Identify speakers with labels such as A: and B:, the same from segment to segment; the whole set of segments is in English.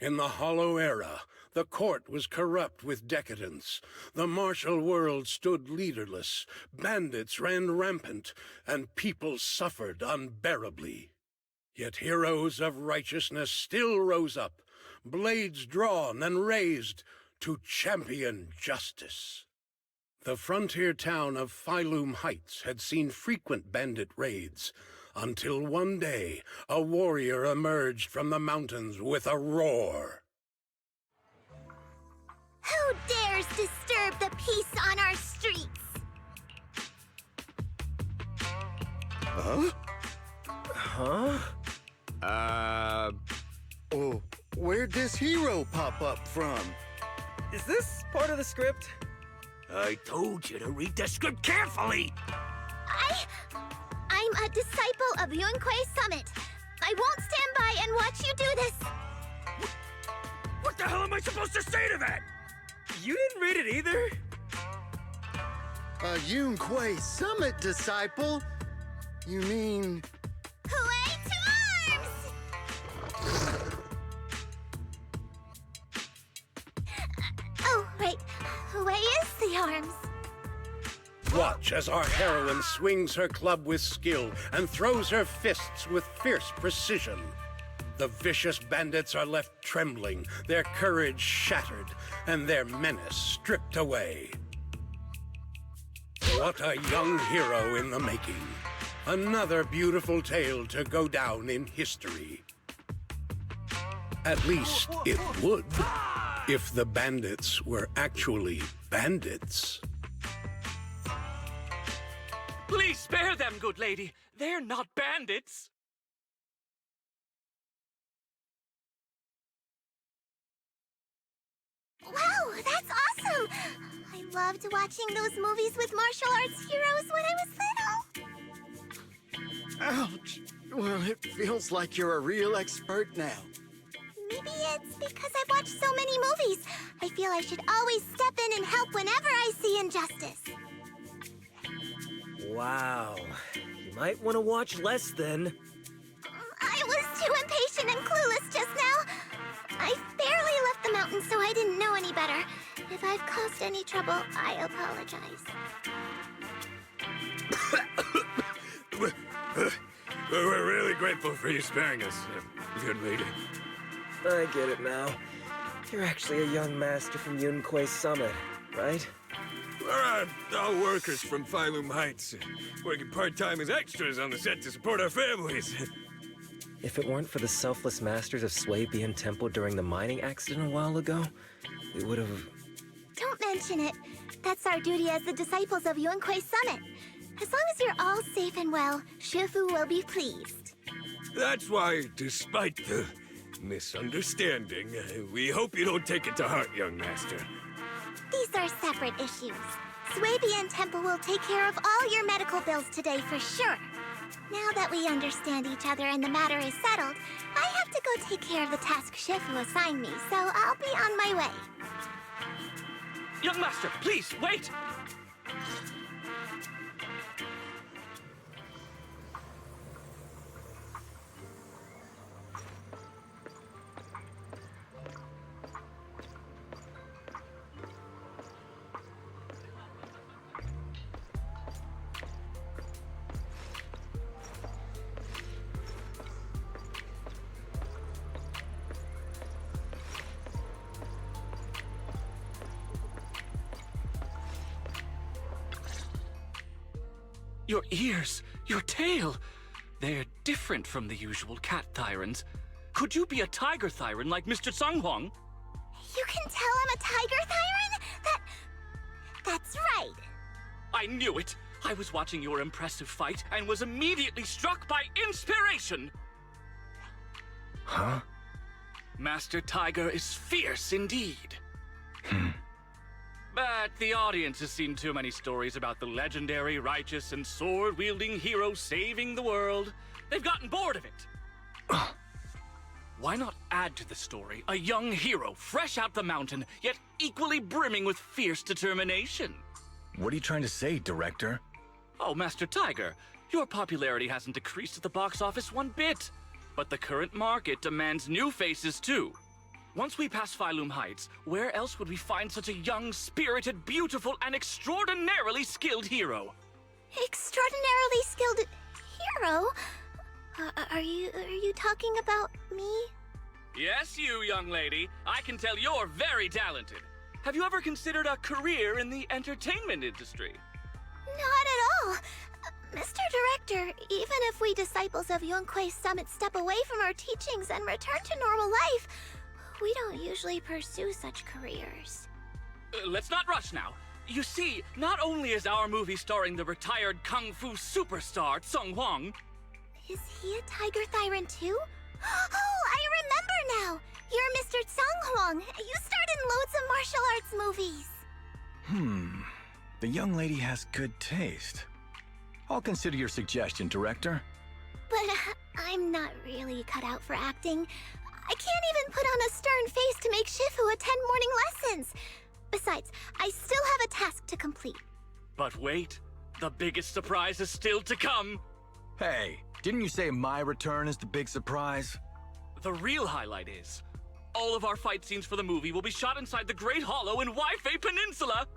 A: In the Hollow Era, the court was corrupt with decadence. The martial world stood leaderless, bandits ran rampant, and people suffered unbearably. Yet heroes of righteousness still rose up, blades drawn and raised to champion justice. The frontier town of Phylum Heights had seen frequent bandit raids, until one day a warrior emerged from the mountains with a roar.
B: Who dares disturb the peace on our streets?
C: Huh? Oh, where'd this hero pop up from?
D: Is this part of the script?
E: I told you to read the script carefully!
B: I'm a disciple of Yunquei Summit. I won't stand by and watch you do this.
E: What the hell am I supposed to say to that?
D: You didn't read it either?
C: A Yunquei Summit disciple? You mean...
B: Hooray to arms! Oh, right. Hooray is the arms.
A: Watch as our heroine swings her club with skill and throws her fists with fierce precision. The vicious bandits are left trembling, their courage shattered, and their menace stripped away. What a young hero in the making. Another beautiful tale to go down in history. At least it would, if the bandits were actually bandits.
E: Please spare them, good lady. They're not bandits.
B: Wow, that's awesome! I loved watching those movies with martial arts heroes when I was little.
C: Ouch! Well, it feels like you're a real expert now.
B: Maybe it's because I've watched so many movies. I feel I should always step in and help whenever I see injustice.
D: Wow. You might want to watch less then.
B: I was too impatient and clueless just now. I barely left the mountain, so I didn't know any better. If I've caused any trouble, I apologize.
E: We're really grateful for you sparing us, good lady.
D: I get it now. You're actually a young master from Yunquei Summit, right?
E: We're all workers from Phylum Heights, working part-time as extras on the set to support our families.
D: If it weren't for the selfless masters of VIII Temple during the mining accident a while ago, we would have...
B: Don't mention it. That's our duty as the disciples of Yunquei Summit. As long as you're all safe and well, Fufu will be pleased.
E: That's why, despite the misunderstanding, we hope you don't take it to heart, young master.
B: These are separate issues. VIII Temple will take care of all your medical bills today for sure. Now that we understand each other and the matter is settled, I have to go take care of the task Shifu assigned me, so I'll be on my way.
E: Young master, please, wait! Your ears, your tail, they're different from the usual cat thyrans. Could you be a tiger thyran like Mr. Sunghuang?
B: You can tell I'm a tiger thyran? That's right.
E: I knew it! I was watching your impressive fight and was immediately struck by inspiration!
D: Huh?
E: Master Tiger is fierce indeed. But the audience has seen too many stories about the legendary, righteous, and sword-wielding hero saving the world. They've gotten bored of it. Why not add to the story a young hero fresh out the mountain, yet equally brimming with fierce determination?
F: What are you trying to say, director?
E: Oh, Master Tiger, your popularity hasn't decreased at the box office one bit. But the current market demands new faces too. Once we pass Phylum Heights, where else would we find such a young, spirited, beautiful, and extraordinarily skilled hero?
B: Extraordinarily skilled hero? Are you talking about me?
E: Yes, you, young lady. I can tell you're very talented. Have you ever considered a career in the entertainment industry?
B: Not at all. Mr. Director, even if we disciples of Yunque's Summit step away from our teachings and return to normal life, we don't usually pursue such careers.
E: Let's not rush now. You see, not only is our movie starring the retired kung fu superstar Tsung Huang.
B: Is he a tiger thyran too? Oh, I remember now! You're Mr. Tsung Huang. You starred in loads of martial arts movies.
F: The young lady has good taste. I'll consider your suggestion, Director.
B: But I'm not really cut out for acting. I can't even put on a stern face to make Shifu attend morning lessons. Besides, I still have a task to complete.
E: But wait, the biggest surprise is still to come.
F: Hey, didn't you say my return is the big surprise?
E: The real highlight is, all of our fight scenes for the movie will be shot inside the Great Hollow in VIII Peninsula.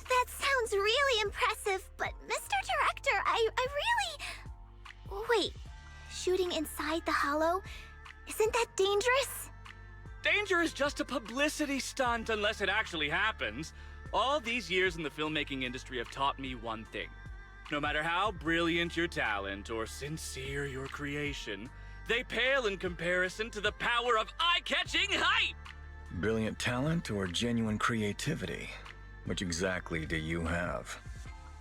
B: That sounds really impressive, but Mr. Director, I really... Wait, shooting inside the hollow? Isn't that dangerous?
E: Danger is just a publicity stunt unless it actually happens. All these years in the filmmaking industry have taught me one thing. No matter how brilliant your talent or sincere your creation, they pale in comparison to the power of eye-catching hype!
F: Brilliant talent or genuine creativity? Which exactly do you have?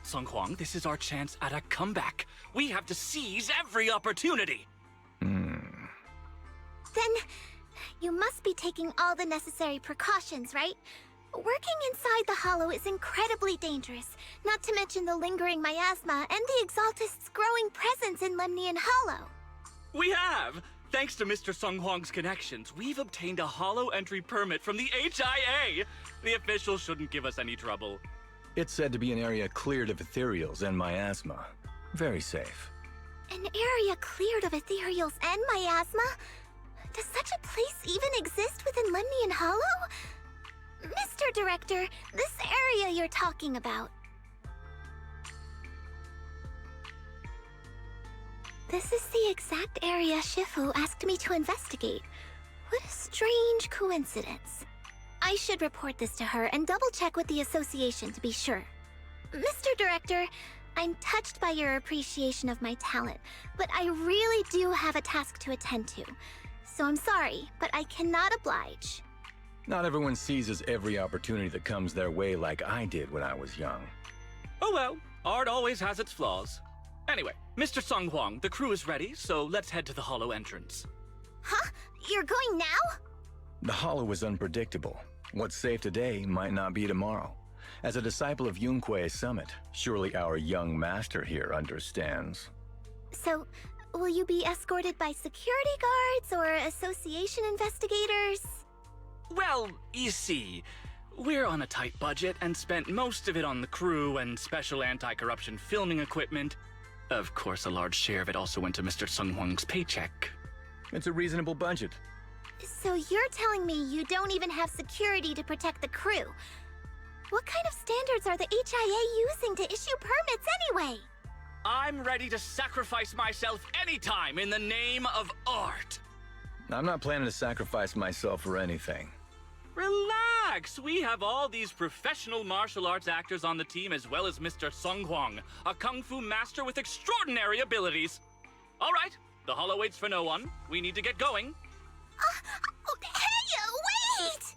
E: Tsung Huang, this is our chance at a comeback. We have to seize every opportunity.
B: Then, you must be taking all the necessary precautions, right? Working inside the hollow is incredibly dangerous, not to mention the lingering miasma and the Exaltist's growing presence in Lemnian Hollow.
E: We have! Thanks to Mr. Tsung Huang's connections, we've obtained a hollow entry permit from the HIA. The officials shouldn't give us any trouble.
F: It's said to be an area cleared of ethereals and miasma. Very safe.
B: An area cleared of ethereals and miasma? Does such a place even exist within Lemnian Hollow? Mr. Director, this area you're talking about. This is the exact area Shifu asked me to investigate. What a strange coincidence. I should report this to her and double-check with the association to be sure. Mr. Director, I'm touched by your appreciation of my talent, but I really do have a task to attend to. So I'm sorry, but I cannot oblige.
F: Not everyone seizes every opportunity that comes their way like I did when I was young.
E: Oh well, art always has its flaws. Anyway, Mr. Tsung Huang, the crew is ready, so let's head to the hollow entrance.
B: Huh? You're going now?
F: The hollow is unpredictable. What's safe today might not be tomorrow. As a disciple of Yunque's Summit, surely our young master here understands.
B: So, will you be escorted by security guards or association investigators?
E: Well, you see, we're on a tight budget and spent most of it on the crew and special anti-corruption filming equipment. Of course, a large share of it also went to Mr. Tsung Huang's paycheck.
F: It's a reasonable budget.
B: So you're telling me you don't even have security to protect the crew? What kind of standards are the HIA using to issue permits anyway?
E: I'm ready to sacrifice myself anytime in the name of art.
F: I'm not planning to sacrifice myself for anything.
E: Relax! We have all these professional martial arts actors on the team as well as Mr. Tsung Huang, a kung fu master with extraordinary abilities. All right, the hollow waits for no one. We need to get going.
B: Hey, wait!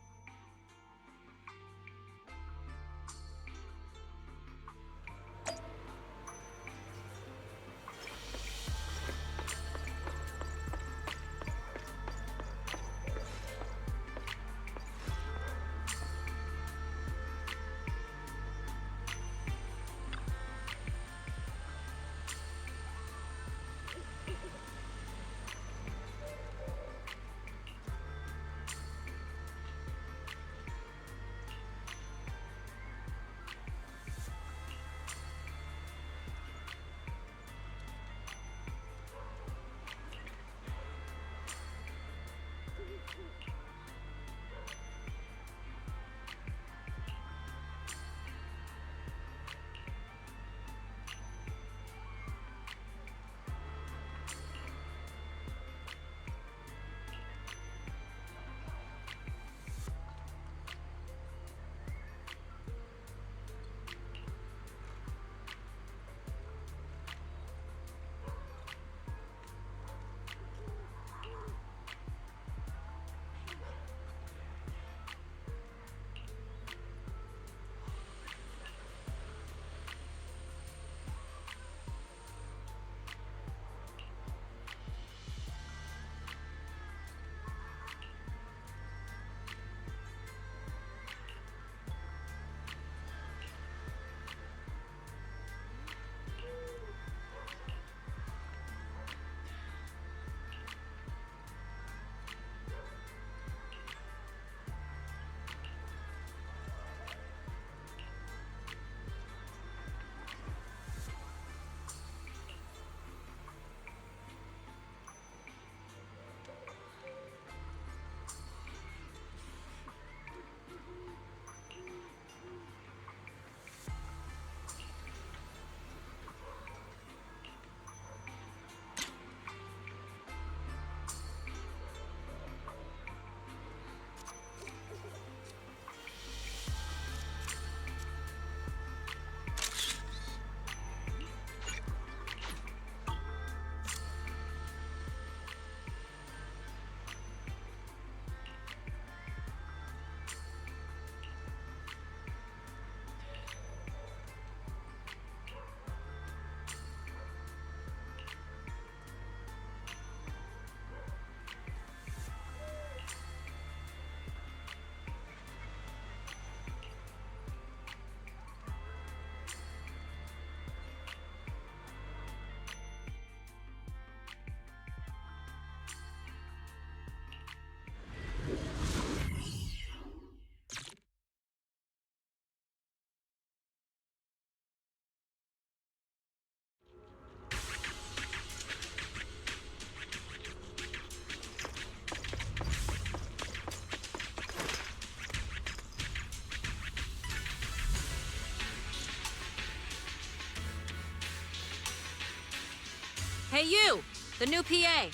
G: Hey you, the new PA.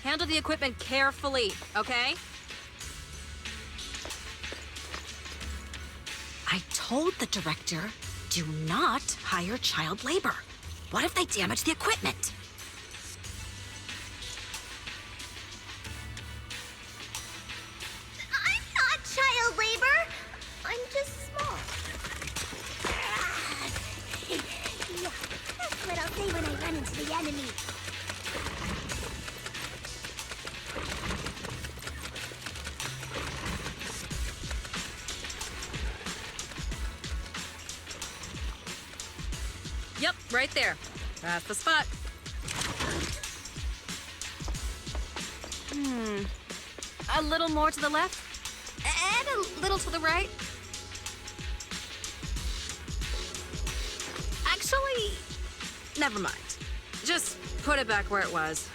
G: Handle the equipment carefully, okay? I told the director, do not hire child labor. What if they damage the equipment?
B: I'm not child labor. I'm just small. Yeah, that's what I'll say when I run into the enemy.
G: Yep, right there. That's the spot. A little more to the left, and a little to the right. Actually, never mind. Just put it back where it was.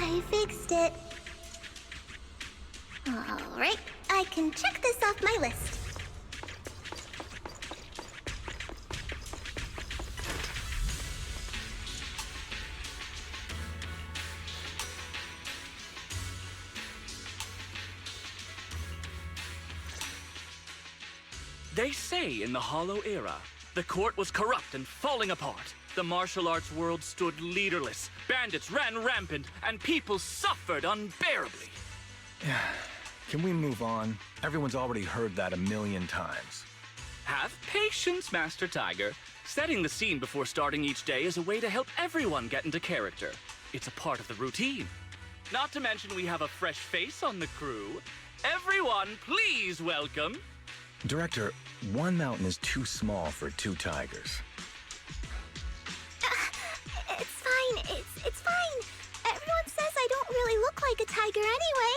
B: I fixed it. All right, I can check this off my list.
E: They say in the Hollow Era, the court was corrupt and falling apart. The martial arts world stood leaderless. Bandits ran rampant, and people suffered unbearably.
F: Can we move on? Everyone's already heard that a million times.
E: Have patience, Master Tiger. Setting the scene before starting each day is a way to help everyone get into character. It's a part of the routine. Not to mention we have a fresh face on the crew. Everyone, please welcome...
F: Director, one mountain is too small for two tigers.
B: It's fine. It's fine. Everyone says I don't really look like a tiger anyway.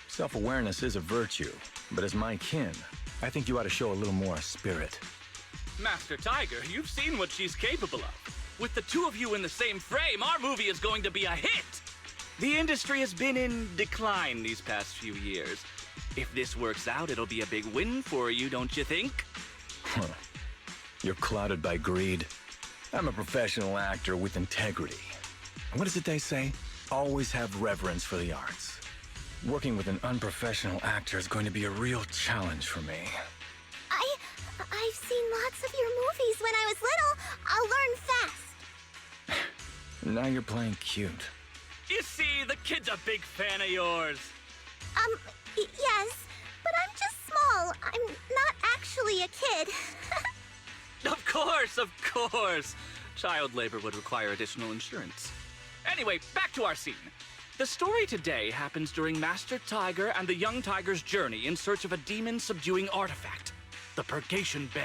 F: Self-awareness is a virtue, but as my kin, I think you ought to show a little more spirit.
E: Master Tiger, you've seen what she's capable of. With the two of you in the same frame, our movie is going to be a hit! The industry has been in decline these past few years. If this works out, it'll be a big win for you, don't you think?
F: You're clouded by greed. I'm a professional actor with integrity. What is it they say? Always have reverence for the arts. Working with an unprofessional actor is going to be a real challenge for me.
B: I've seen lots of your movies when I was little. I'll learn fast.
F: Now you're playing cute.
E: You see, the kid's a big fan of yours.
B: Yes, but I'm just small. I'm not actually a kid.
E: Of course. Child labor would require additional insurance. Anyway, back to our scene. The story today happens during Master Tiger and the young tiger's journey in search of a demon-subduing artifact, the Purgation Bell.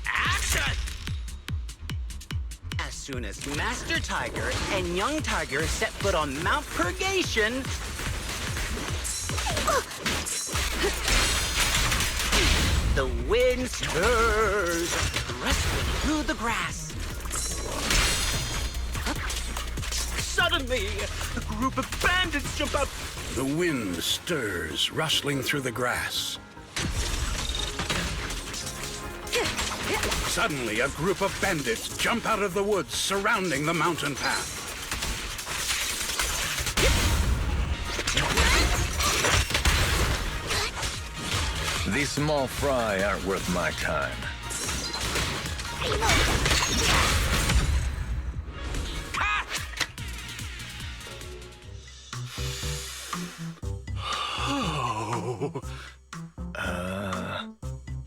H: Action! As soon as Master Tiger and young Tiger set foot on Mount Purgation, the wind stirs, rustling through the grass. Suddenly, a group of bandits jump out.
A: The wind stirs, rustling through the grass. Suddenly, a group of bandits jump out of the woods surrounding the mountain path.
F: These small fry aren't worth my time.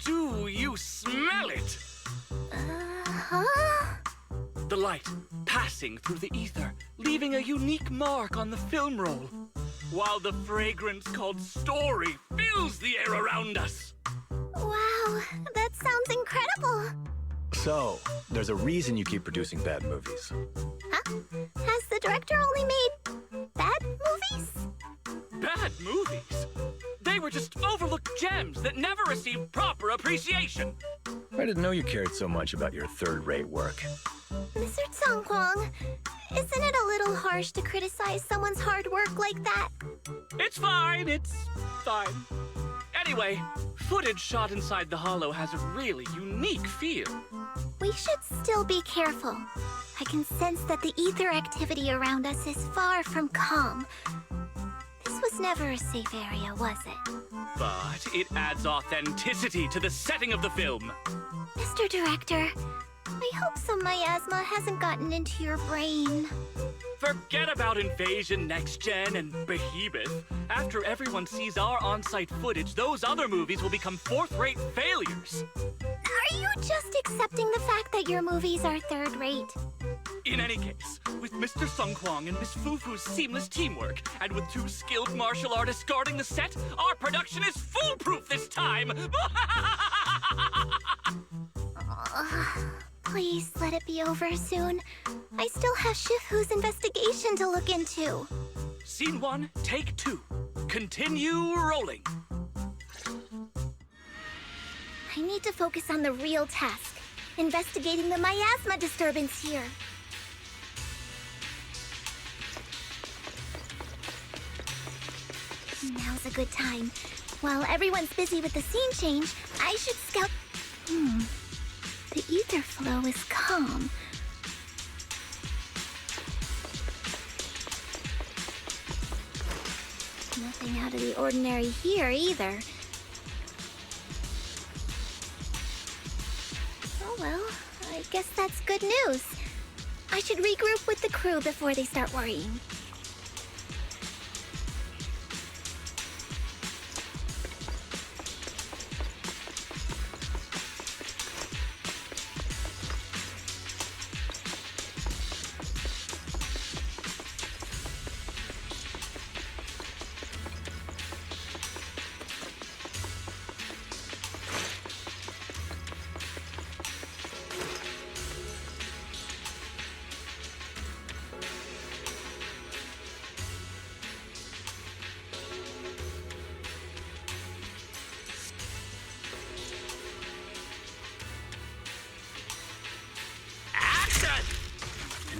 E: Do you smell it?
B: Huh?
E: The light passing through the ether, leaving a unique mark on the film roll, while the fragrance called story fills the air around us.
B: Wow, that sounds incredible.
F: So, there's a reason you keep producing bad movies.
B: Huh? Has the director only made bad movies?
E: Bad movies? They were just overlooked gems that never received proper appreciation.
F: I didn't know you cared so much about your third-rate work.
B: Mr. Tsongkwang, isn't it a little harsh to criticize someone's hard work like that?
E: It's fine. Anyway, footage shot inside the hollow has a really unique feel.
B: We should still be careful. I can sense that the ether activity around us is far from calm. This was never a safe area, was it?
E: But it adds authenticity to the setting of the film.
B: Mr. Director, I hope some miasma hasn't gotten into your brain.
E: Forget about Invasion, Next Gen, and Behemoth. After everyone sees our on-site footage, those other movies will become fourth-rate failures.
B: Are you just accepting the fact that your movies are third-rate?
E: In any case, with Mr. Sungkwang and Miss Fufu's seamless teamwork, and with 2 skilled martial artists guarding the set, our production is foolproof this time!
B: Please let it be over soon. I still have Shifu's investigation to look into.
E: Scene 1, take 2. Continue rolling.
B: I need to focus on the real task, investigating the miasma disturbance here. Now's a good time. While everyone's busy with the scene change, I should scout... The ether flow is calm. Nothing out of the ordinary here, either. Oh well, I guess that's good news. I should regroup with the crew before they start worrying.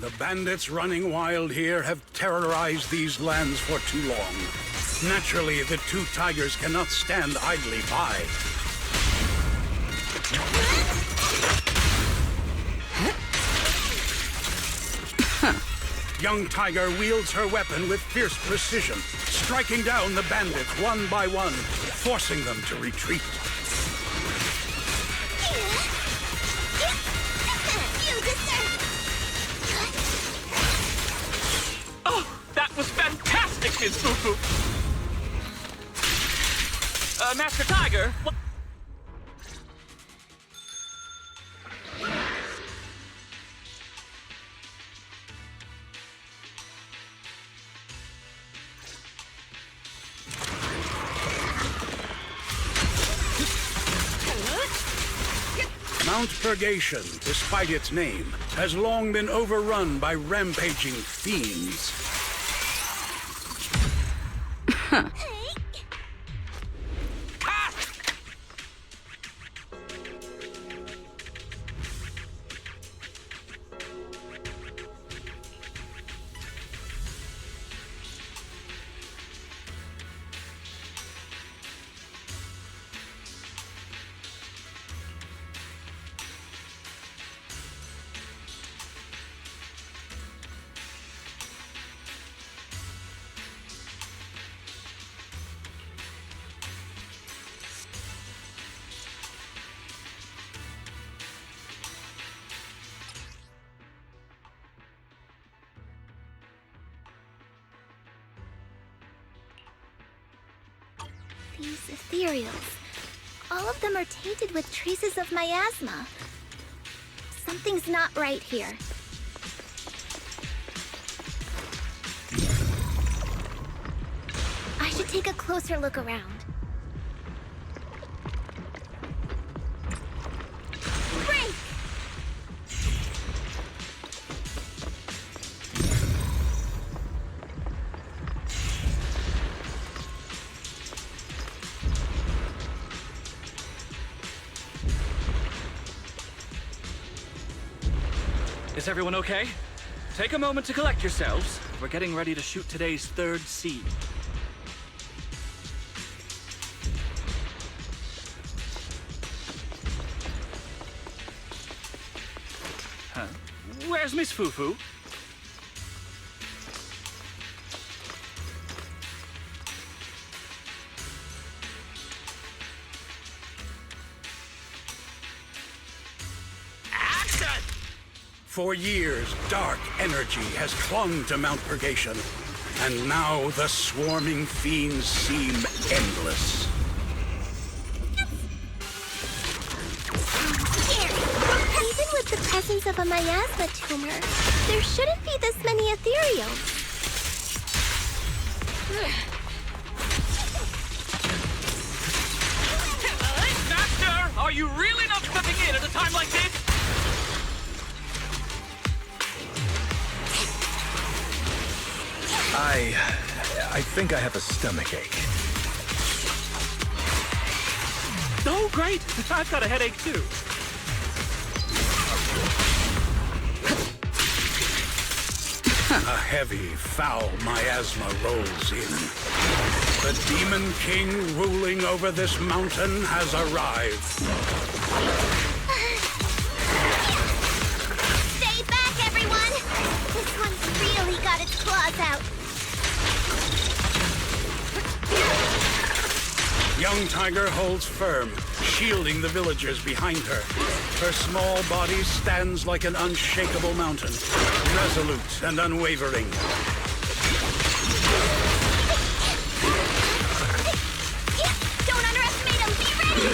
A: The bandits running wild here have terrorized these lands for too long. Naturally, the 2 tigers cannot stand idly by. Young Tiger wields her weapon with fierce precision, striking down the bandits one by one, forcing them to retreat.
E: Was fantastic, Ms. Fufu! Master Tiger, what...
A: Mount Purgation, despite its name, has long been overrun by rampaging fiends.
B: These ethereals. All of them are tainted with traces of miasma. Something's not right here. I should take a closer look around. Break!
E: Is everyone okay? Take a moment to collect yourselves. We're getting ready to shoot today's third scene. Huh? Where's Miss Fufu?
A: For years, dark energy has clung to Mount Purgation, and now the swarming fiends seem endless.
B: Even with the presence of a miasma tumor, there shouldn't be this many ethereals.
E: Master, are you really not stepping in at a time like this?
F: I think I have a stomachache.
E: Oh, great! I've got a headache, too.
A: A heavy, foul miasma rolls in. The Demon King ruling over this mountain has arrived.
B: Stay back, everyone! This one's really got its claws out.
A: Young Tiger holds firm, shielding the villagers behind her. Her small body stands like an unshakable mountain, resolute and unwavering.
B: Don't underestimate him! Be ready!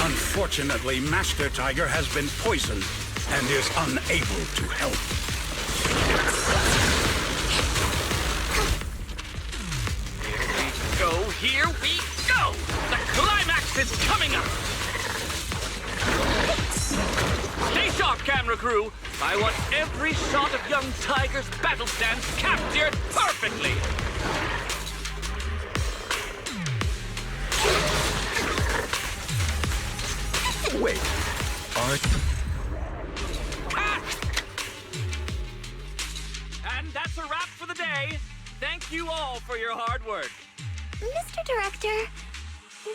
A: Unfortunately, Master Tiger has been poisoned and is unable to help.
E: Here we go! The climax is coming up! Stay sharp, camera crew! I want every shot of young Tiger's battle stance captured perfectly!
F: Wait,
E: And that's a wrap for the day. Thank you all for your hard work.
B: Mr. Director,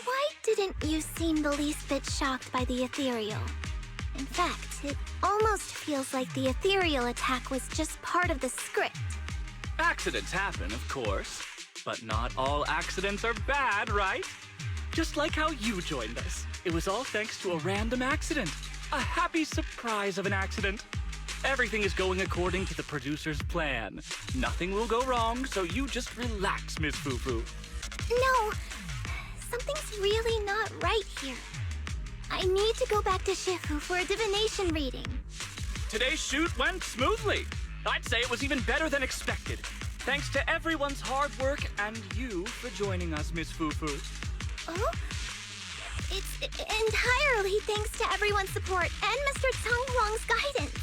B: why didn't you seem the least bit shocked by the ethereal? In fact, it almost feels like the ethereal attack was just part of the script.
E: Accidents happen, of course. But not all accidents are bad, right? Just like how you joined us. It was all thanks to a random accident. A happy surprise of an accident. Everything is going according to the producer's plan. Nothing will go wrong, so you just relax, Miss Fufu.
B: No, something's really not right here. I need to go back to Shifu for a divination reading.
E: Today's shoot went smoothly. I'd say it was even better than expected. Thanks to everyone's hard work and you for joining us, Miss Fufu.
B: Oh? It's entirely thanks to everyone's support and Mr. Tsang Huang's guidance.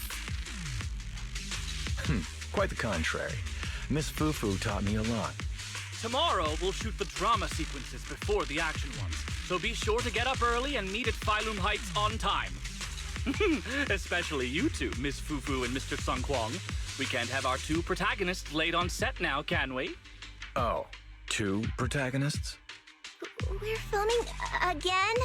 F: quite the contrary. Miss Fufu taught me a lot.
E: Tomorrow, we'll shoot the drama sequences before the action ones. So be sure to get up early and meet at Phylum Heights on time. Especially you two, Miss Fufu and Mr. Tsang Huang. We can't have our two protagonists late on set now, can we?
F: Oh, two protagonists?
B: We're filming again?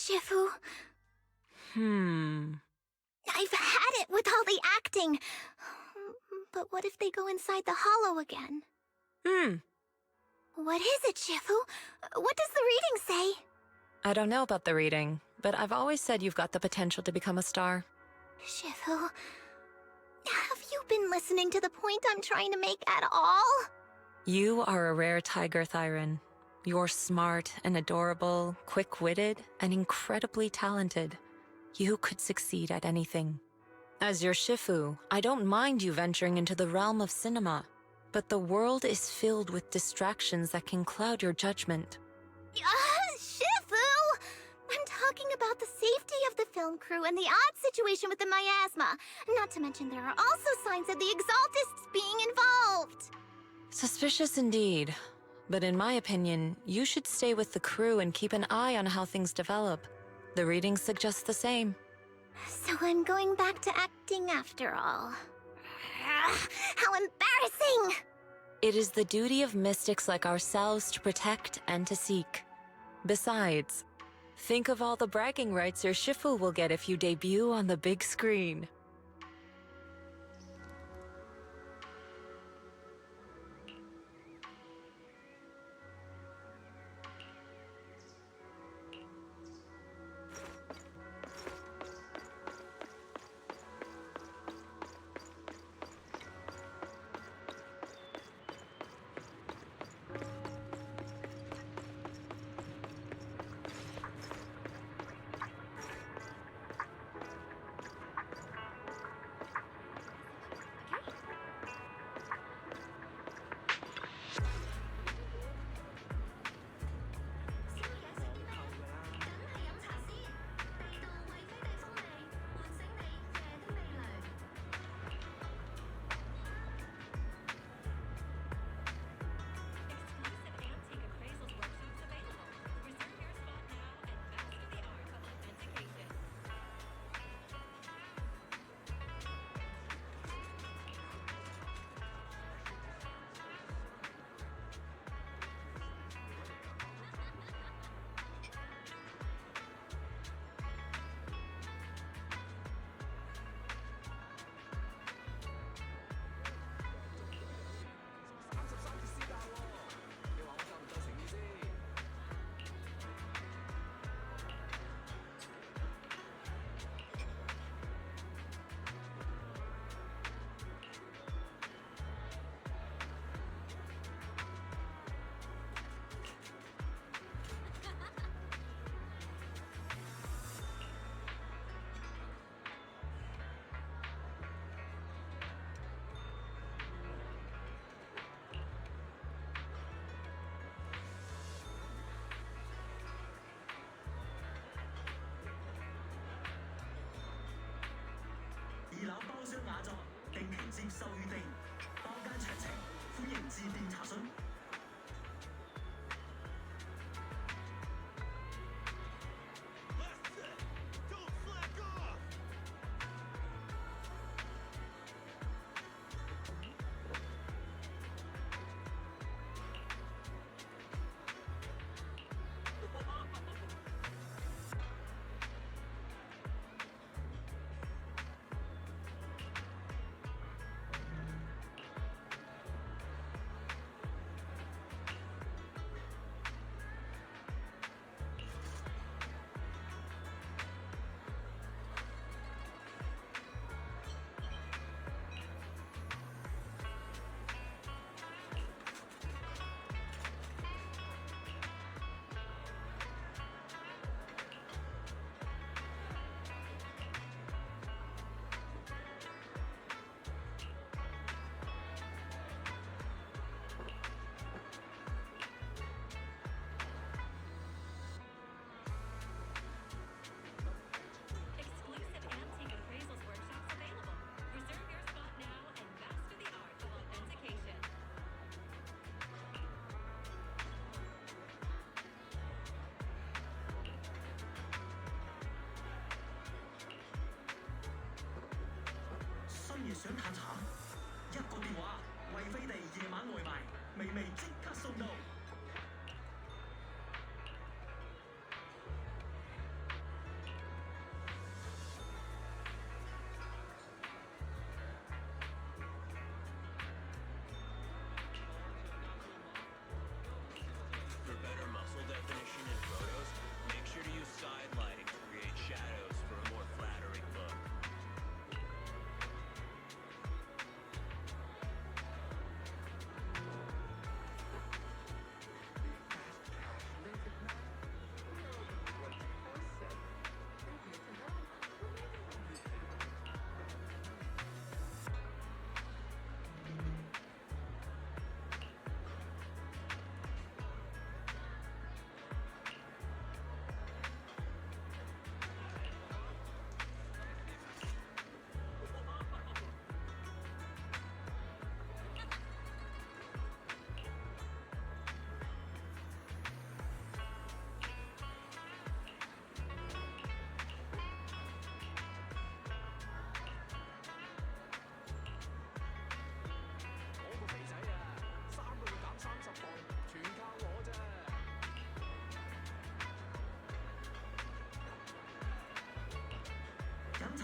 B: Shifu. I've had it with all the acting. But what if they go inside the hollow again? What is it, Shifu? What does the reading say?
I: I don't know about the reading, but I've always said you've got the potential to become a star.
B: Shifu, have you been listening to the point I'm trying to make at all?
I: You are a rare tiger, Thyron. You're smart and adorable, quick-witted, and incredibly talented. You could succeed at anything. As your Shifu, I don't mind you venturing into the realm of cinema, but the world is filled with distractions that can cloud your judgment.
B: Shifu! I'm talking about the safety of the film crew and the odd situation with the miasma. Not to mention there are also signs of the Exaltists being involved.
I: Suspicious indeed. But in my opinion, you should stay with the crew and keep an eye on how things develop. The readings suggest the same.
B: So I'm going back to acting after all. How embarrassing!
I: It is the duty of mystics like ourselves to protect and to seek. Besides, think of all the bragging rights your Shifu will get if you debut on the big screen.
J: 二樓包廂雅座，定期接受預訂，包間詳情歡迎致電查詢。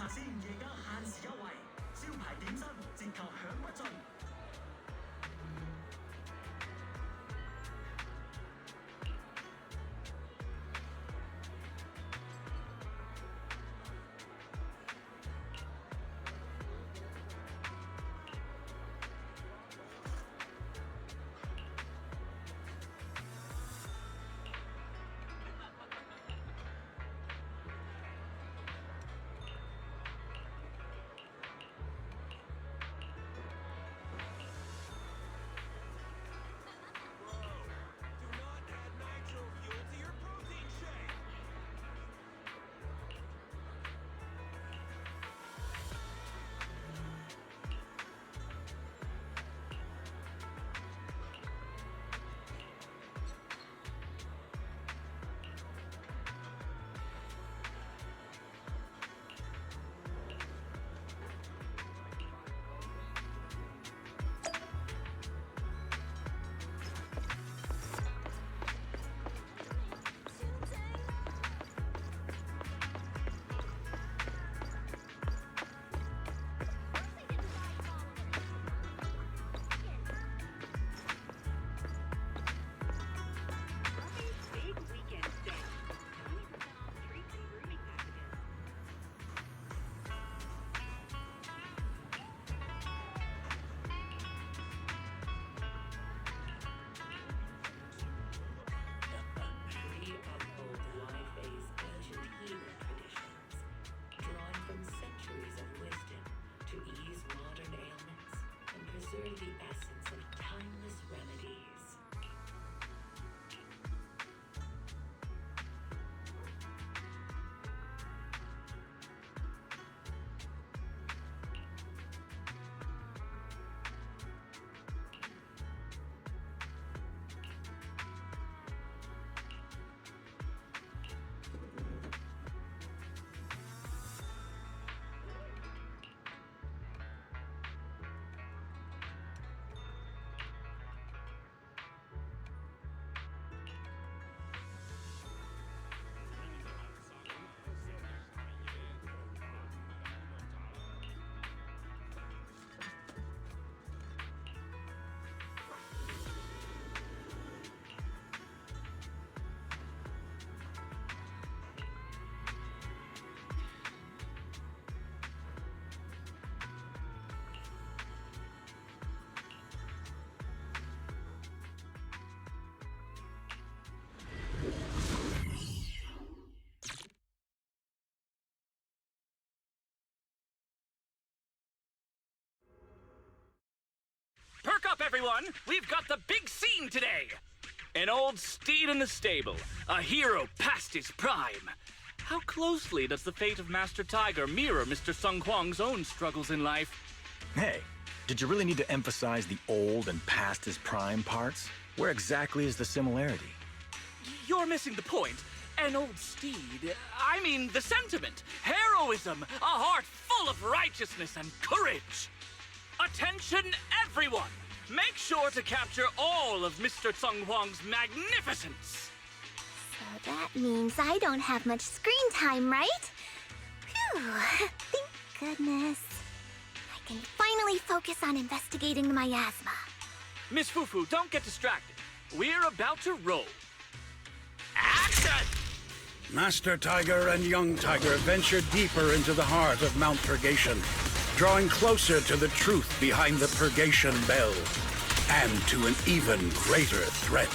J: 先夜間限時優惠，招牌點心折扣享不盡。
K: The essence of timeless remedies.
E: Perk up, everyone! We've got the big scene today! An old steed in the stable, a hero past his prime. How closely does the fate of Master Tiger mirror Mr. Sung Kwang's own struggles in life?
F: Hey, did you really need to emphasize the old and past his prime parts? Where exactly is the similarity?
E: You're missing the point. An old steed, I mean the sentiment, heroism, a heart full of righteousness and courage. Attention, everyone! Make sure to capture all of Mr. Sung Kwang's magnificence!
B: So that means I don't have much screen time, right? Phew, thank goodness. I can finally focus on investigating the miasma.
E: Miss Fufu, don't get distracted. We're about to roll. Action!
A: Master Tiger and Young Tiger venture deeper into the heart of Mount Purgation, drawing closer to the truth behind the Purgation Bell, and to an even greater threat.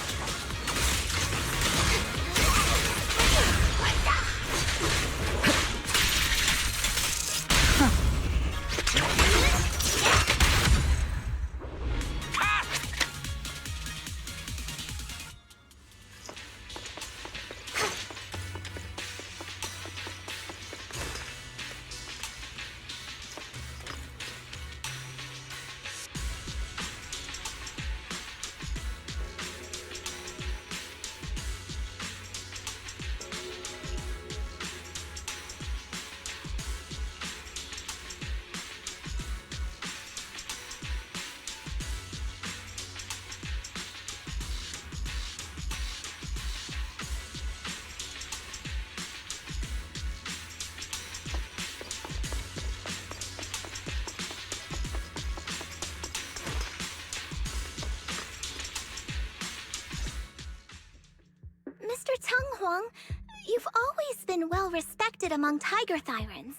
B: respected among tiger thyrans.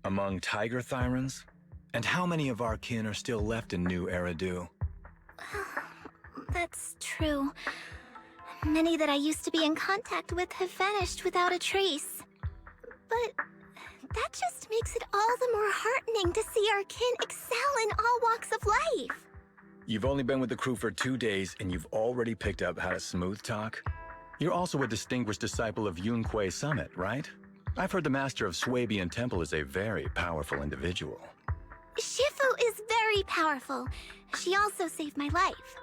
F: Among tiger thyrans? And how many of our kin are still left in New Eridu?
B: That's true. Many that I used to be in contact with have vanished without a trace. But that just makes it all the more heartening to see our kin excel in all walks of life.
F: You've only been with the crew for 2 days, and you've already picked up how to smooth talk? You're also a distinguished disciple of Yunque Summit, right? I've heard the master of Swabian Temple is a very powerful individual.
B: Shifu is very powerful. She also saved my life.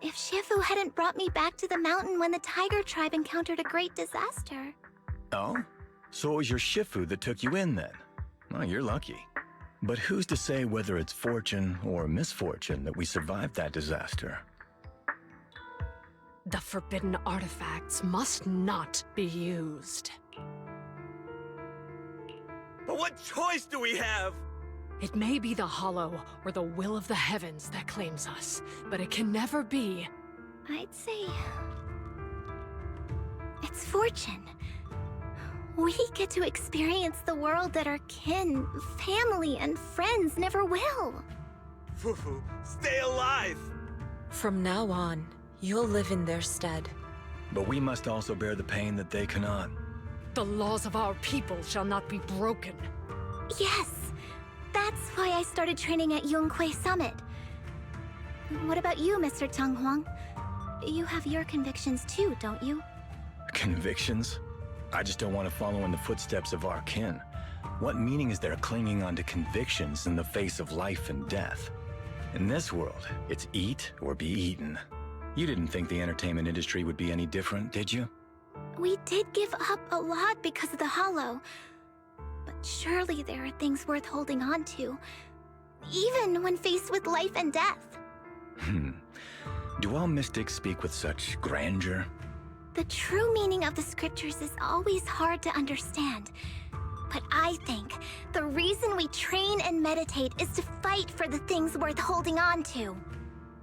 B: If Shifu hadn't brought me back to the mountain when the tiger tribe encountered a great disaster.
F: Oh? So it was your Shifu that took you in then? Well, you're lucky. But who's to say whether it's fortune or misfortune that we survived that disaster?
L: The forbidden artifacts must not be used.
M: But what choice do we have?
L: It may be the Hollow or the will of the heavens that claims us, but it can never be.
B: I'd say it's fortune. We get to experience the world that our kin, family, and friends never will.
M: Fufu, stay alive!
I: From now on, you'll live in their stead.
F: But we must also bear the pain that they cannot.
L: The laws of our people shall not be broken.
B: Yes, that's why I started training at Yunque Summit. What about you, Mr. Tang Huang? You have your convictions too, don't you?
F: Convictions? I just don't want to follow in the footsteps of our kin. What meaning is there clinging on to convictions in the face of life and death? In this world, it's eat or be eaten. You didn't think the entertainment industry would be any different, did you?
B: We did give up a lot because of the Hollow. But surely there are things worth holding on to, even when faced with life and death.
F: Do all mystics speak with such grandeur?
B: The true meaning of the scriptures is always hard to understand. But I think the reason we train and meditate is to fight for the things worth holding on to.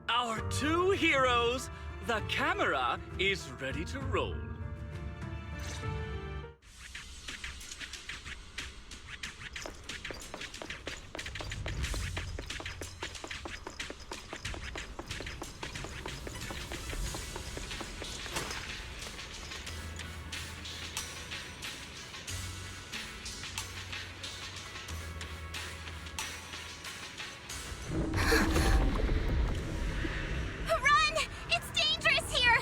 E: Our 2 heroes, the camera is ready to roll.
B: Run! It's dangerous here!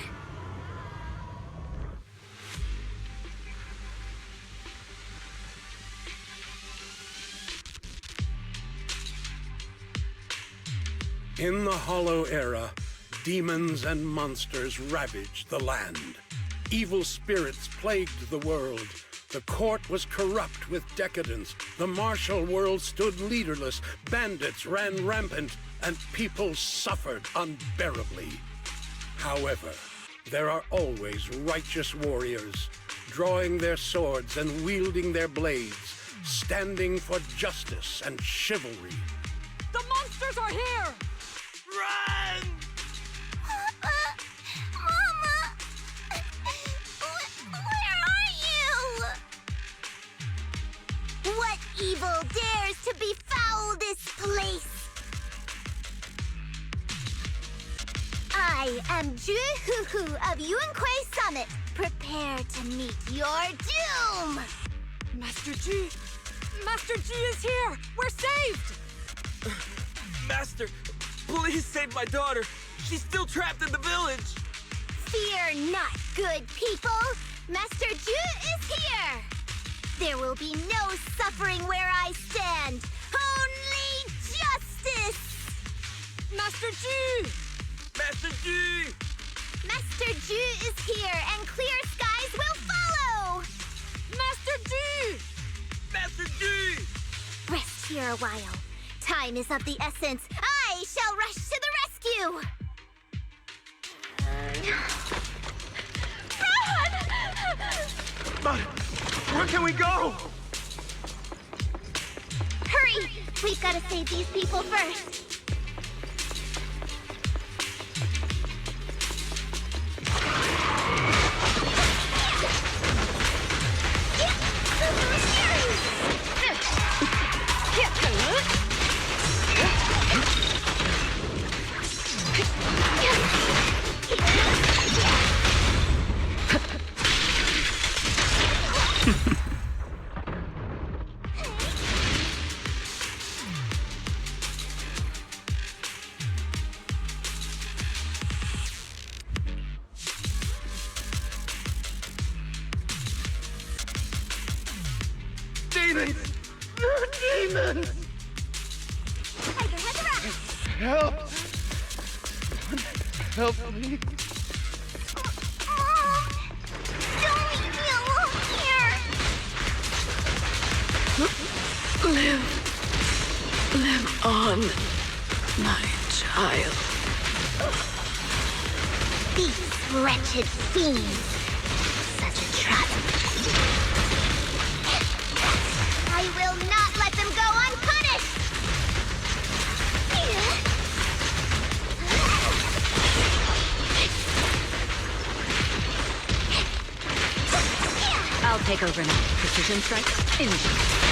A: In the Hollow Era, demons and monsters ravaged the land. Evil spirits plagued the world. The court was corrupt with decadence. The martial world stood leaderless. Bandits ran rampant, and people suffered unbearably. However, there are always righteous warriors, drawing their swords and wielding their blades, standing for justice and chivalry.
L: The monsters are here!
M: Run!
B: Papa! Mama! Where are you? What evil dares to befoul this place? I am Ju-Hu-Hu of Yunque Summit. Prepare to meet your doom!
L: Master G! Master G is here! We're saved!
M: Master, please save my daughter. She's still trapped in the village.
B: Fear not, good people. Master Ju is here. There will be no suffering where I stand. Only justice!
L: Master G!
M: Master G!
B: Master Ju is here, and clear skies will follow!
L: Master G!
M: Master G!
B: Rest here a while. Time is of the essence. I shall rush to the rescue!
M: But where can we go?
B: Hurry! We've got to save these people first.
C: demon!
B: Tiger has arrived!
C: Help! Help me!
B: Don't leave me alone here!
K: Live on, my child.
B: These wretched fiends. Such a trap. I will not let them go unpunished!
G: I'll take over now. Precision strikes, immediate.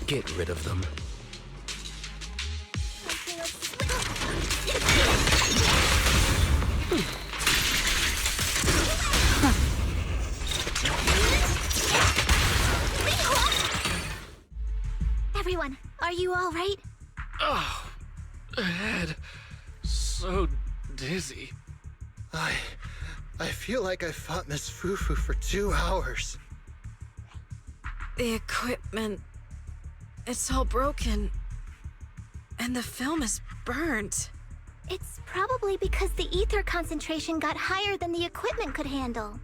D: Get rid of them.
B: Everyone, are you all right?
E: Oh, head. So dizzy.
C: I feel like I fought Miss Fufu for 2 hours.
G: The equipment... it's all broken. And the film is burnt.
B: It's probably because the ether concentration got higher than the equipment could handle.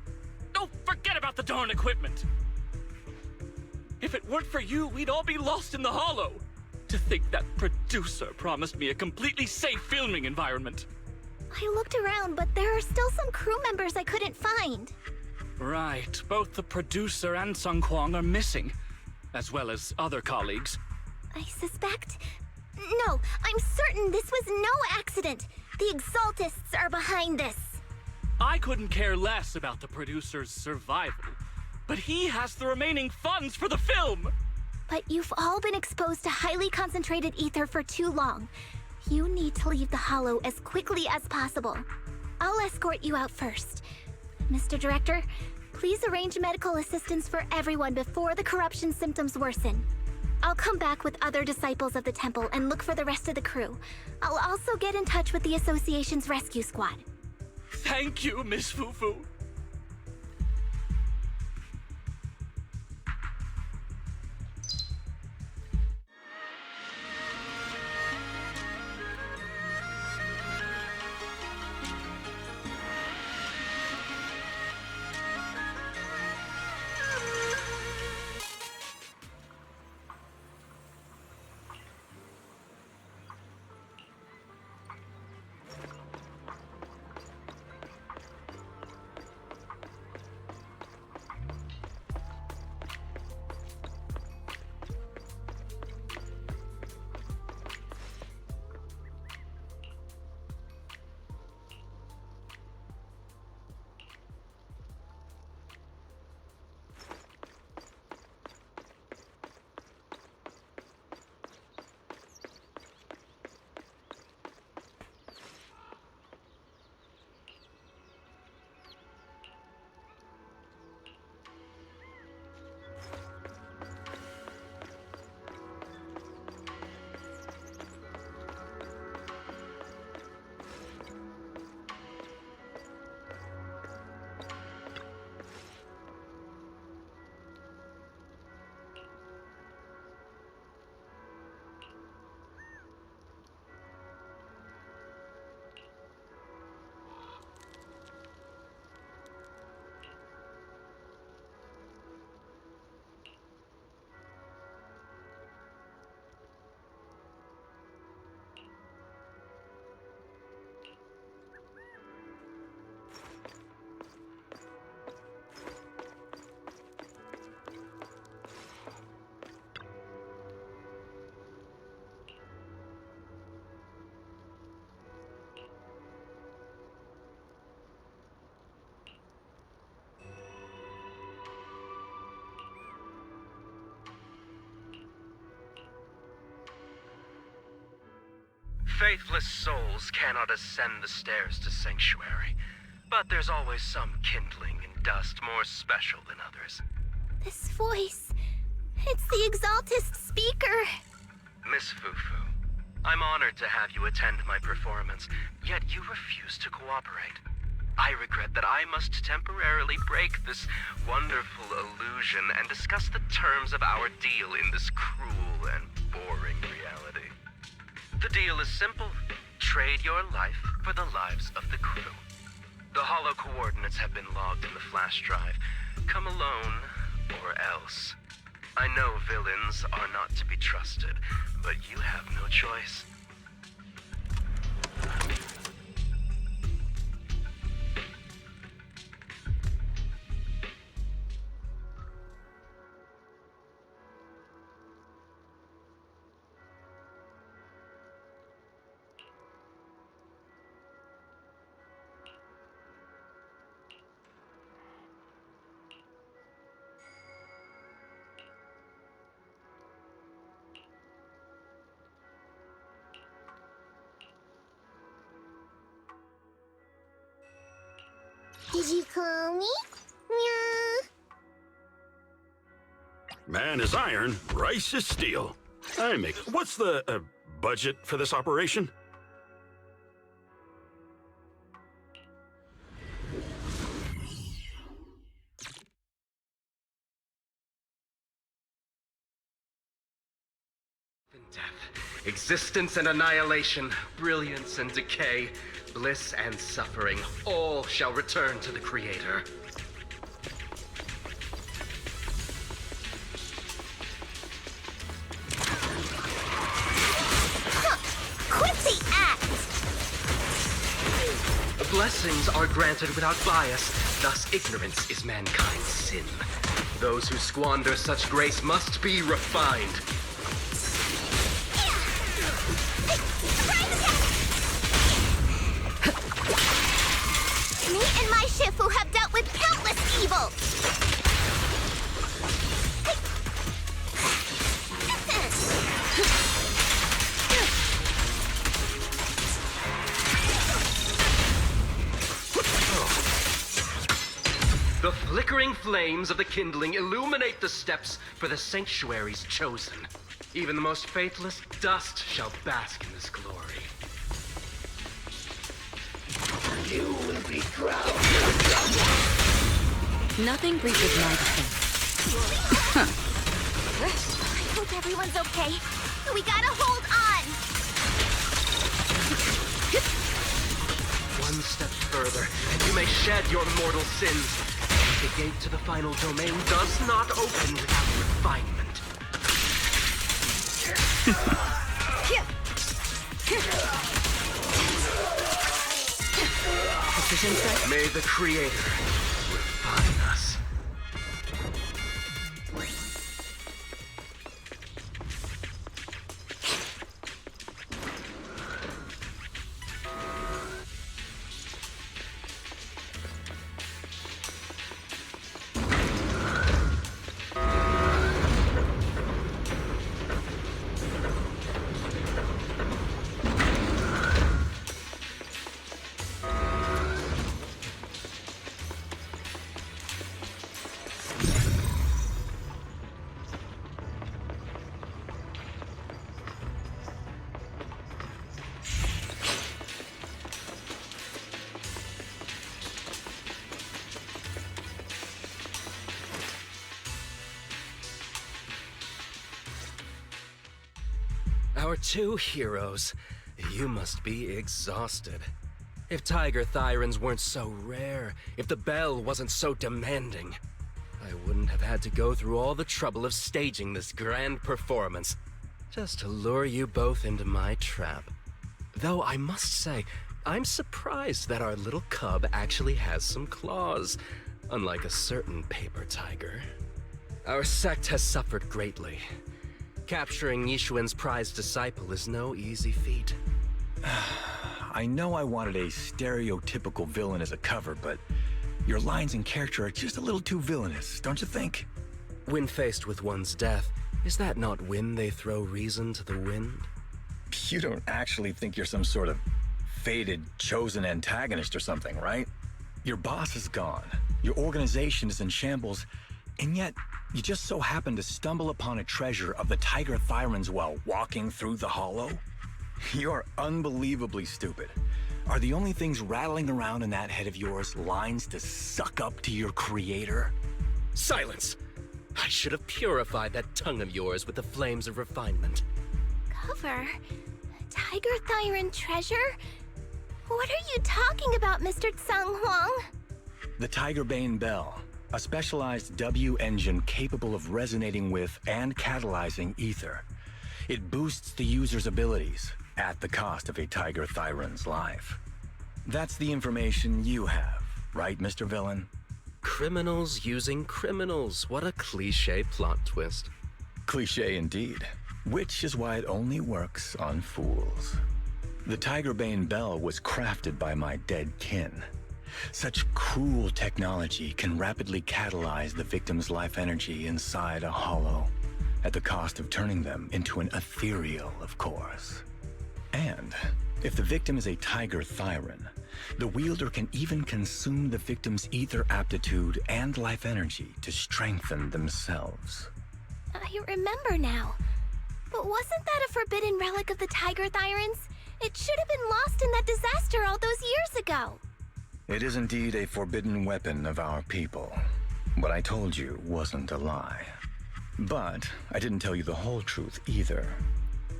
E: Oh, forget about the darn equipment! If it weren't for you, we'd all be lost in the hollow. To think that producer promised me a completely safe filming environment.
B: I looked around, but there are still some crew members I couldn't find.
E: Right, both the producer and Sung Kwang are missing, as well as other colleagues.
B: I suspect... No, I'm certain this was no accident. The Exaltists are behind this.
E: I couldn't care less about the producer's survival, but he has the remaining funds for the film!
B: But you've all been exposed to highly concentrated ether for too long. You need to leave the hollow as quickly as possible. I'll escort you out first. Mr. Director, please arrange medical assistance for everyone before the corruption symptoms worsen. I'll come back with other disciples of the temple and look for the rest of the crew. I'll also get in touch with the Association's rescue squad.
E: Thank you, Miss Fufu.
N: Faithless souls cannot ascend the stairs to Sanctuary, but there's always some kindling in dust more special than others.
B: This voice... it's the Exaltist speaker.
N: Miss Fufu, I'm honored to have you attend my performance, yet you refuse to cooperate. I regret that I must temporarily break this wonderful illusion and discuss the terms of our deal in this cruel and boring reality. The deal is simple. Trade your life for the lives of the crew. The hollow coordinates have been logged in the flash drive. Come alone, or else. I know villains are not to be trusted, but you have no choice.
B: Did you call me? Meow.
O: Man is iron, rice is steel. What's the budget for this operation?
N: Death, existence and annihilation, brilliance and decay, bliss and suffering, all shall return to the Creator.
B: Quit the act!
N: Blessings are granted without bias, thus ignorance is mankind's sin. Those who squander such grace must be refined.
B: Me and my Shifu have dealt with countless evils!
N: The flickering flames of the kindling illuminate the steps for the sanctuary's chosen. Even the most faithless dust shall bask in this glory. You will be crowned.
I: Nothing breaches my defense.
B: I hope everyone's okay. We gotta hold on!
N: One step further, and you may shed your mortal sins. The gate to the final domain does not open without refinement. May the Creator refine us. Our two heroes. You must be exhausted. If Tiger Thyrans weren't so rare, if the bell wasn't so demanding, I wouldn't have had to go through all the trouble of staging this grand performance, just to lure you both into my trap. Though I must say, I'm surprised that our little cub actually has some claws, unlike a certain paper tiger. Our sect has suffered greatly. Capturing Yishuan's prized disciple is no easy feat.
F: I know I wanted a stereotypical villain as a cover, but your lines and character are just a little too villainous, don't you think?
N: When faced with one's death, is that not when they throw reason to the wind?
F: You don't actually think you're some sort of fated, chosen antagonist or something, right? Your boss is gone, your organization is in shambles, and yet you just so happen to stumble upon a treasure of the Tiger Thyrans while walking through the hollow? You're unbelievably stupid. Are the only things rattling around in that head of yours lines to suck up to your creator?
N: Silence! I should have purified that tongue of yours with the flames of refinement.
B: Cover? Tiger Thyran treasure? What are you talking about, Mr. Tsung Huang?
F: The Tigerbane Bell, a specialized W engine capable of resonating with and catalyzing ether. It boosts the user's abilities at the cost of a Tiger Thyran's life. That's the information you have, right, Mr. Villain?
N: Criminals using criminals. What a cliché plot twist.
F: Cliché indeed, which is why it only works on fools. The Tigerbane Bell was crafted by my dead kin. Such cruel technology can rapidly catalyze the victim's life energy inside a hollow, at the cost of turning them into an ethereal, of course. And if the victim is a Tiger Thyran, the wielder can even consume the victim's ether aptitude and life energy to strengthen themselves.
B: I remember now. But wasn't that a forbidden relic of the Tiger Thyrans? It should have been lost in that disaster all those years ago.
F: It is indeed a forbidden weapon of our people. What I told you wasn't a lie. But I didn't tell you the whole truth either.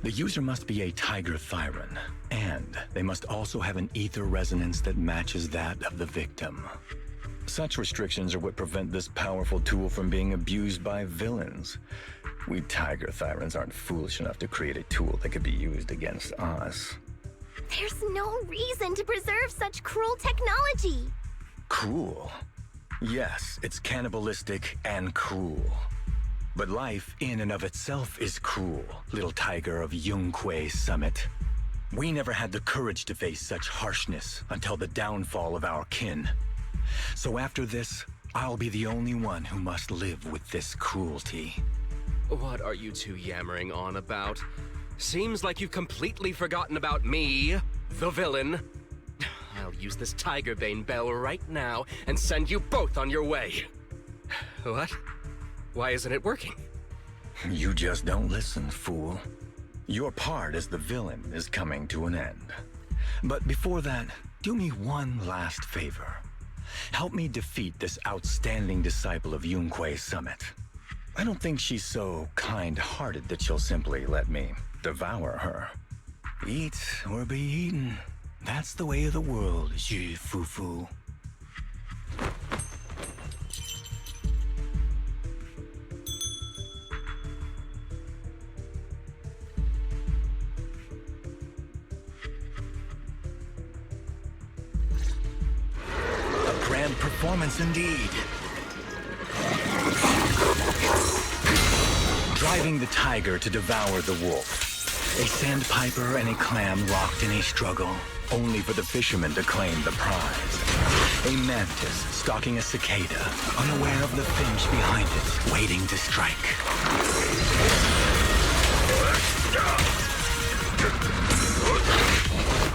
F: The user must be a Tiger Thyran, and they must also have an ether resonance that matches that of the victim. Such restrictions are what prevent this powerful tool from being abused by villains. We Tiger Thyrans aren't foolish enough to create a tool that could be used against us.
B: There's no reason to preserve such cruel technology.
F: Cruel? Yes, it's cannibalistic and cruel. But life in and of itself is cruel, little tiger of Yunque Summit. We never had the courage to face such harshness until the downfall of our kin. So after this, I'll be the only one who must live with this cruelty.
N: What are you two yammering on about? Seems like you've completely forgotten about me, the villain. I'll use this Tigerbane Bell right now and send you both on your way. What? Why isn't it working?
F: You just don't listen, fool. Your part as the villain is coming to an end. But before that, do me one last favor. Help me defeat this outstanding disciple of Yunque Summit. I don't think she's so kind-hearted that she'll simply let me devour her. Eat or be eaten. That's the way of the world, Fufu. A grand performance indeed. Driving the tiger to devour the wolf. A sandpiper and a clam locked in a struggle, only for the fisherman to claim the prize. A mantis stalking a cicada, unaware of the finch behind it, waiting to strike.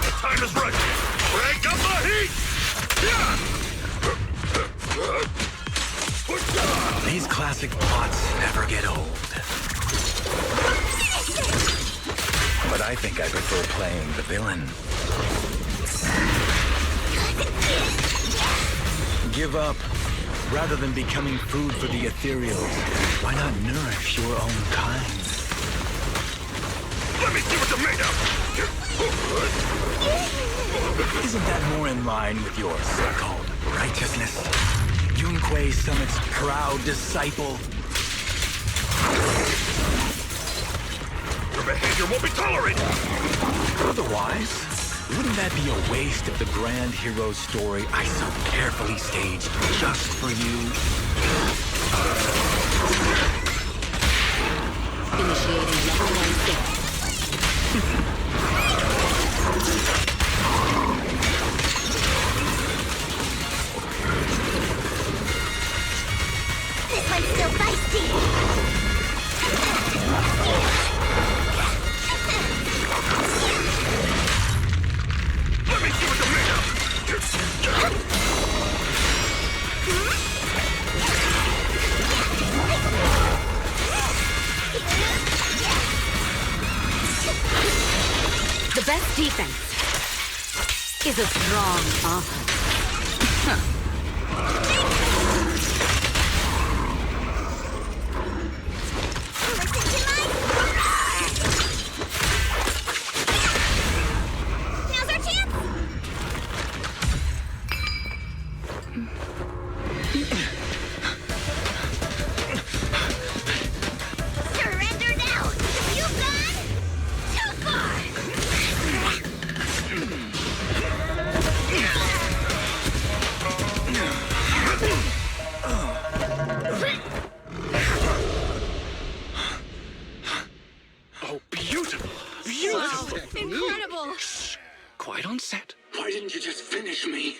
O: The time is right! Crank up the heat!
F: These classic plots never get old. But I think I prefer playing the villain. Give up. Rather than becoming food for the ethereals, why not nourish your own kind?
O: Let me see what they're made of!
F: Isn't that more in line with your so-called righteousness? Yunque Summit's proud disciple.
O: Your behavior won't be tolerated!
F: Otherwise, wouldn't that be a waste of the grand hero story I so carefully staged just for you?
G: Initiating level 1 save.
B: This one's still feisty.
G: best defense is a strong offense.
B: Now's our chance! Surrender now! You've gone too far!
O: Oh, beautiful! Beautiful!
L: Incredible!
O: Quiet on set. Why didn't you just finish me?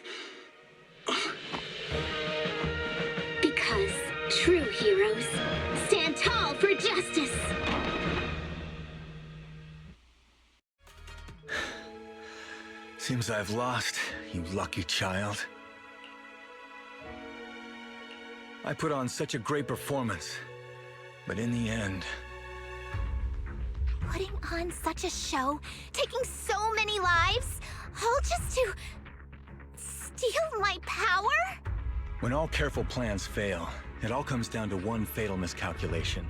B: Because true heroes stand tall for justice.
F: Seems I've lost, you lucky child. I put on such a great performance, but in the end...
B: Putting on such a show, taking so many lives, all just to steal my power?
F: When all careful plans fail, it all comes down to one fatal miscalculation.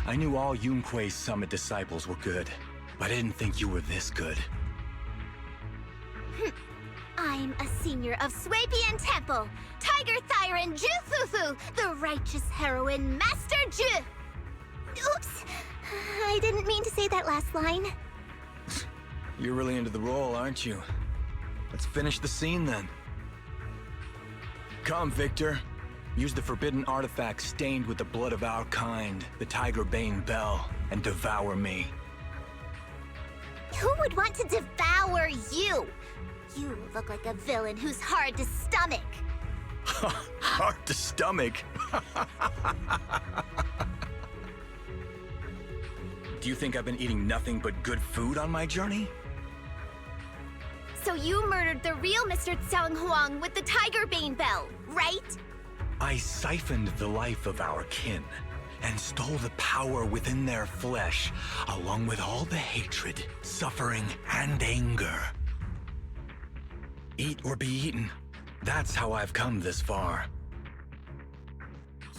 F: I knew all Yunque's Summit disciples were good, but I didn't think you were this good.
B: I'm a senior of Swabian Temple, Tiger Thyron Ju Fufu, the righteous heroine Master Ju. Oops, I didn't mean to say that last line.
F: You're really into the role, aren't you? Let's finish the scene then. Come, Victor. Use the forbidden artifact stained with the blood of our kind, the Tiger Bane Bell, and devour me.
B: Who would want to devour you? You look like a villain who's hard to stomach.
F: Hard to stomach? Do you think I've been eating nothing but good food on my journey?
B: So you murdered the real Mr. Tsang Huang with the Tiger Bane Bell, right?
F: I siphoned the life of our kin and stole the power within their flesh, along with all the hatred, suffering, and anger. Eat or be eaten. That's how I've come this far.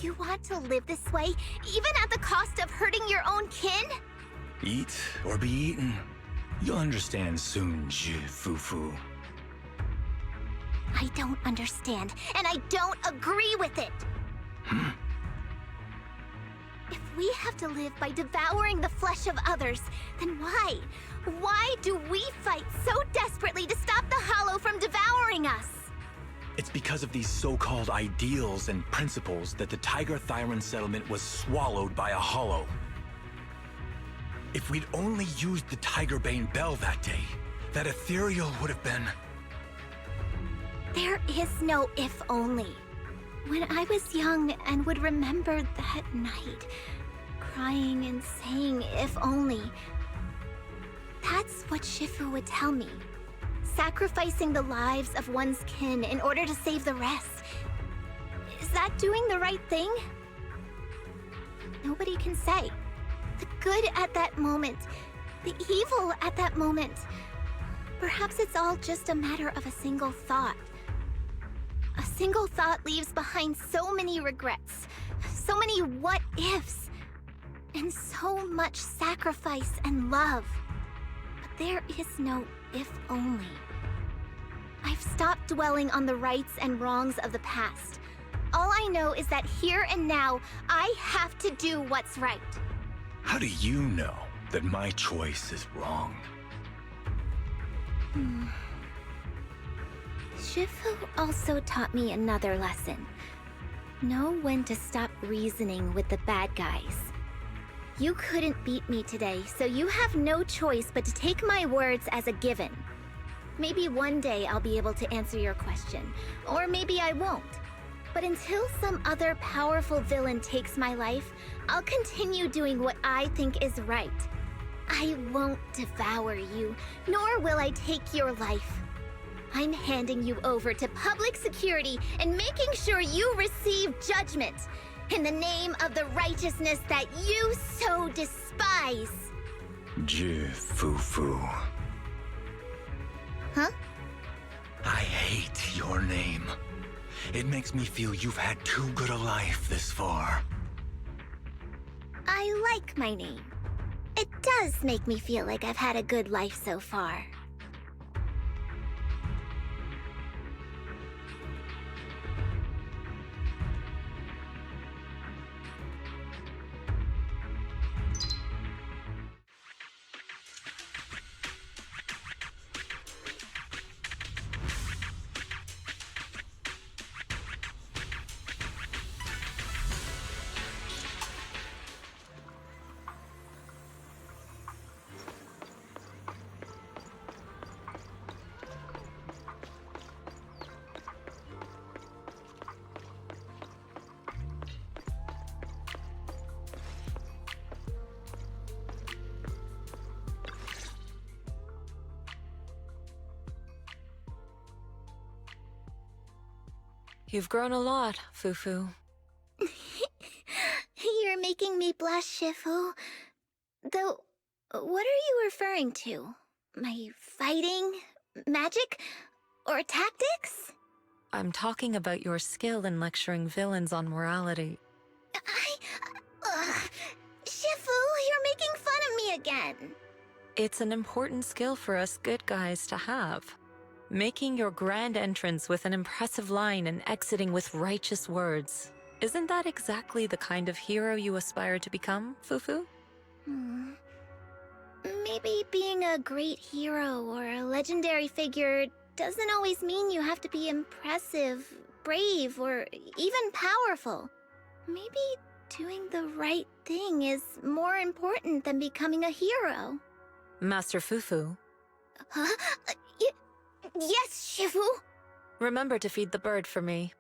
B: You want to live this way, even at the cost of hurting your own kin?
F: Eat or be eaten. You'll understand soon, Fufu.
B: I don't understand, and I don't agree with it. If we have to live by devouring the flesh of others, then why? Why do we fight so desperately to stop the Hollow from devouring us?
F: It's because of these so-called ideals and principles that the Tiger Thyron settlement was swallowed by a Hollow. If we'd only used the Tiger Bane Bell that day, that ethereal would have been...
B: There is no if only. When I was young and would remember that night, crying and saying if only, that's what Shifu would tell me. Sacrificing the lives of one's kin in order to save the rest. Is that doing the right thing? Nobody can say. The good at that moment, the evil at that moment. Perhaps it's all just a matter of a single thought. A single thought leaves behind so many regrets, so many what-ifs, and so much sacrifice and love. But there is no if only. I've stopped dwelling on the rights and wrongs of the past. All I know is that here and now, I have to do what's right.
F: How do you know that my choice is wrong?
B: Shifu also taught me another lesson. Know when to stop reasoning with the bad guys. You couldn't beat me today, so you have no choice but to take my words as a given. Maybe one day I'll be able to answer your question, or maybe I won't. But until some other powerful villain takes my life, I'll continue doing what I think is right. I won't devour you, nor will I take your life. I'm handing you over to public security and making sure you receive judgment in the name of the righteousness that you so despise.
F: Fufu.
B: Huh?
F: I hate your name. It makes me feel you've had too good a life this far.
B: I like my name. It does make me feel like I've had a good life so far.
I: You've grown a lot, Fufu.
B: You're making me blush, Shifu. Though, what are you referring to? My fighting? Magic? Or tactics?
I: I'm talking about your skill in lecturing villains on morality.
B: Shifu, you're making fun of me again.
I: It's an important skill for us good guys to have. Making your grand entrance with an impressive line and exiting with righteous words. Isn't that exactly the kind of hero you aspire to become, Fufu?
B: Maybe being a great hero or a legendary figure doesn't always mean you have to be impressive, brave, or even powerful. Maybe doing the right thing is more important than becoming a hero.
I: Master Fufu.
B: Huh? Yes, Shifu!
I: Remember to feed the bird for me.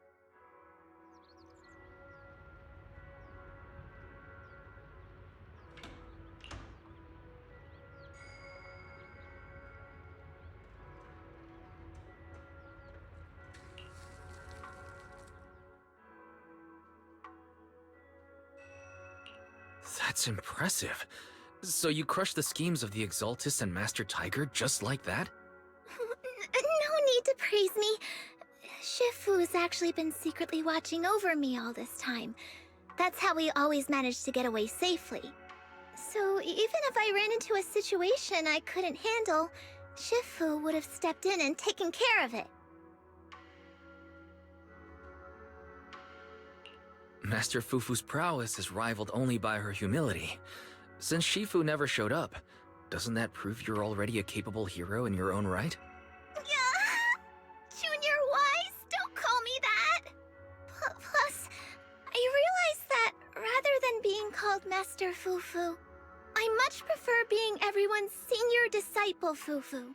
N: That's impressive. So you crushed the schemes of the Exaltus and Master Tiger just like that?
B: No need to praise me. Shifu's actually been secretly watching over me all this time. That's how we always managed to get away safely. So even if I ran into a situation I couldn't handle, Shifu would have stepped in and taken care of it.
N: Master Fufu's prowess is rivaled only by her humility. Since Shifu never showed up, doesn't that prove you're already a capable hero in your own right?
B: Junior Wise, don't call me that! Plus, I realize that rather than being called Master Fufu, I much prefer being everyone's senior disciple Fufu.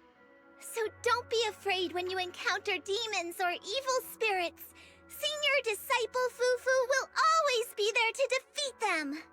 B: So don't be afraid when you encounter demons or evil spirits. Senior disciple Fufu will always be there to defeat them!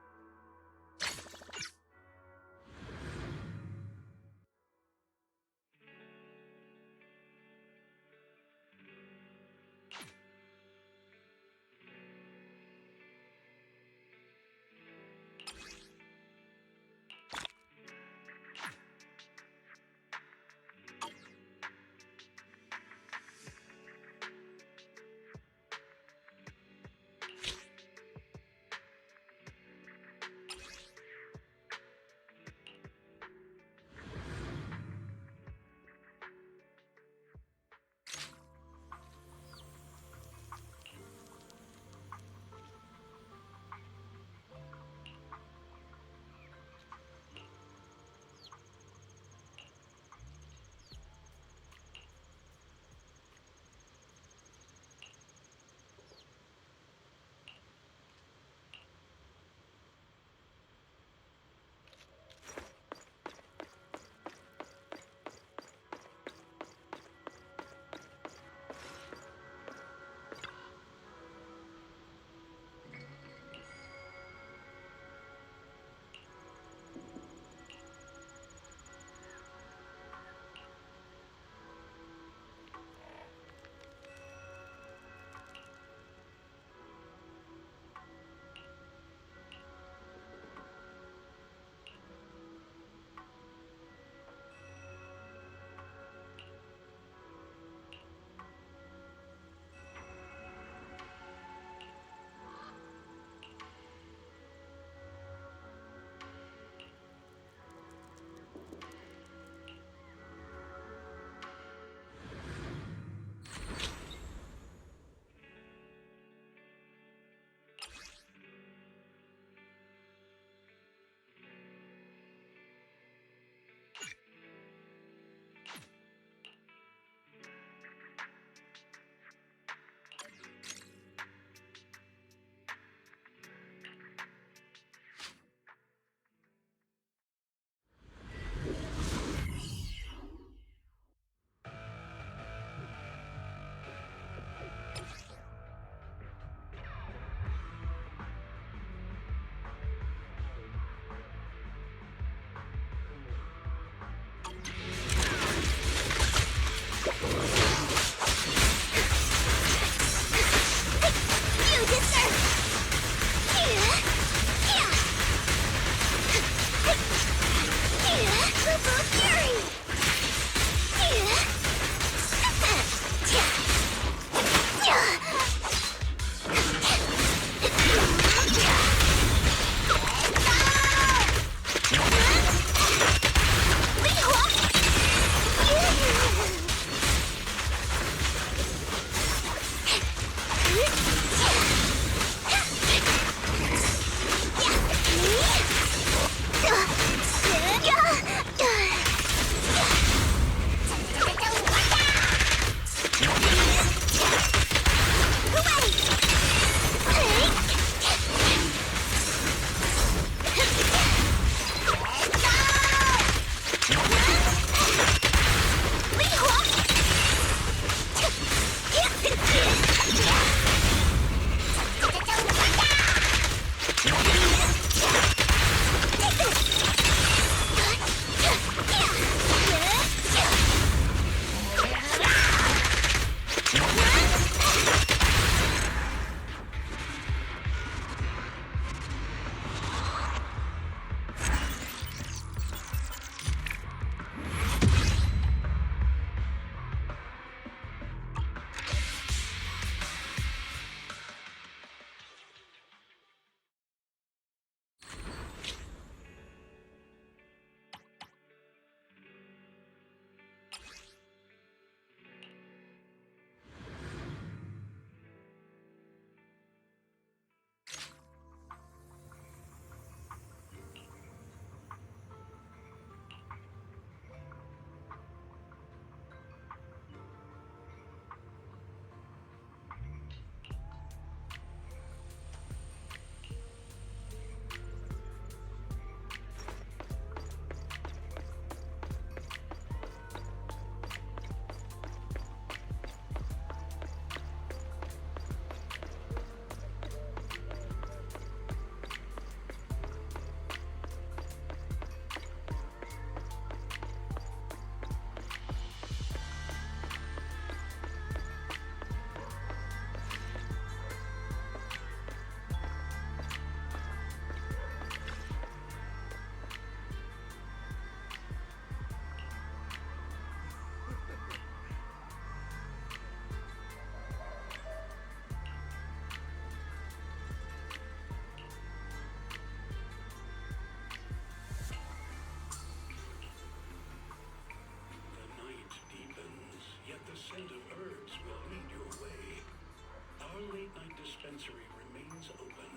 A: dispensary remains open,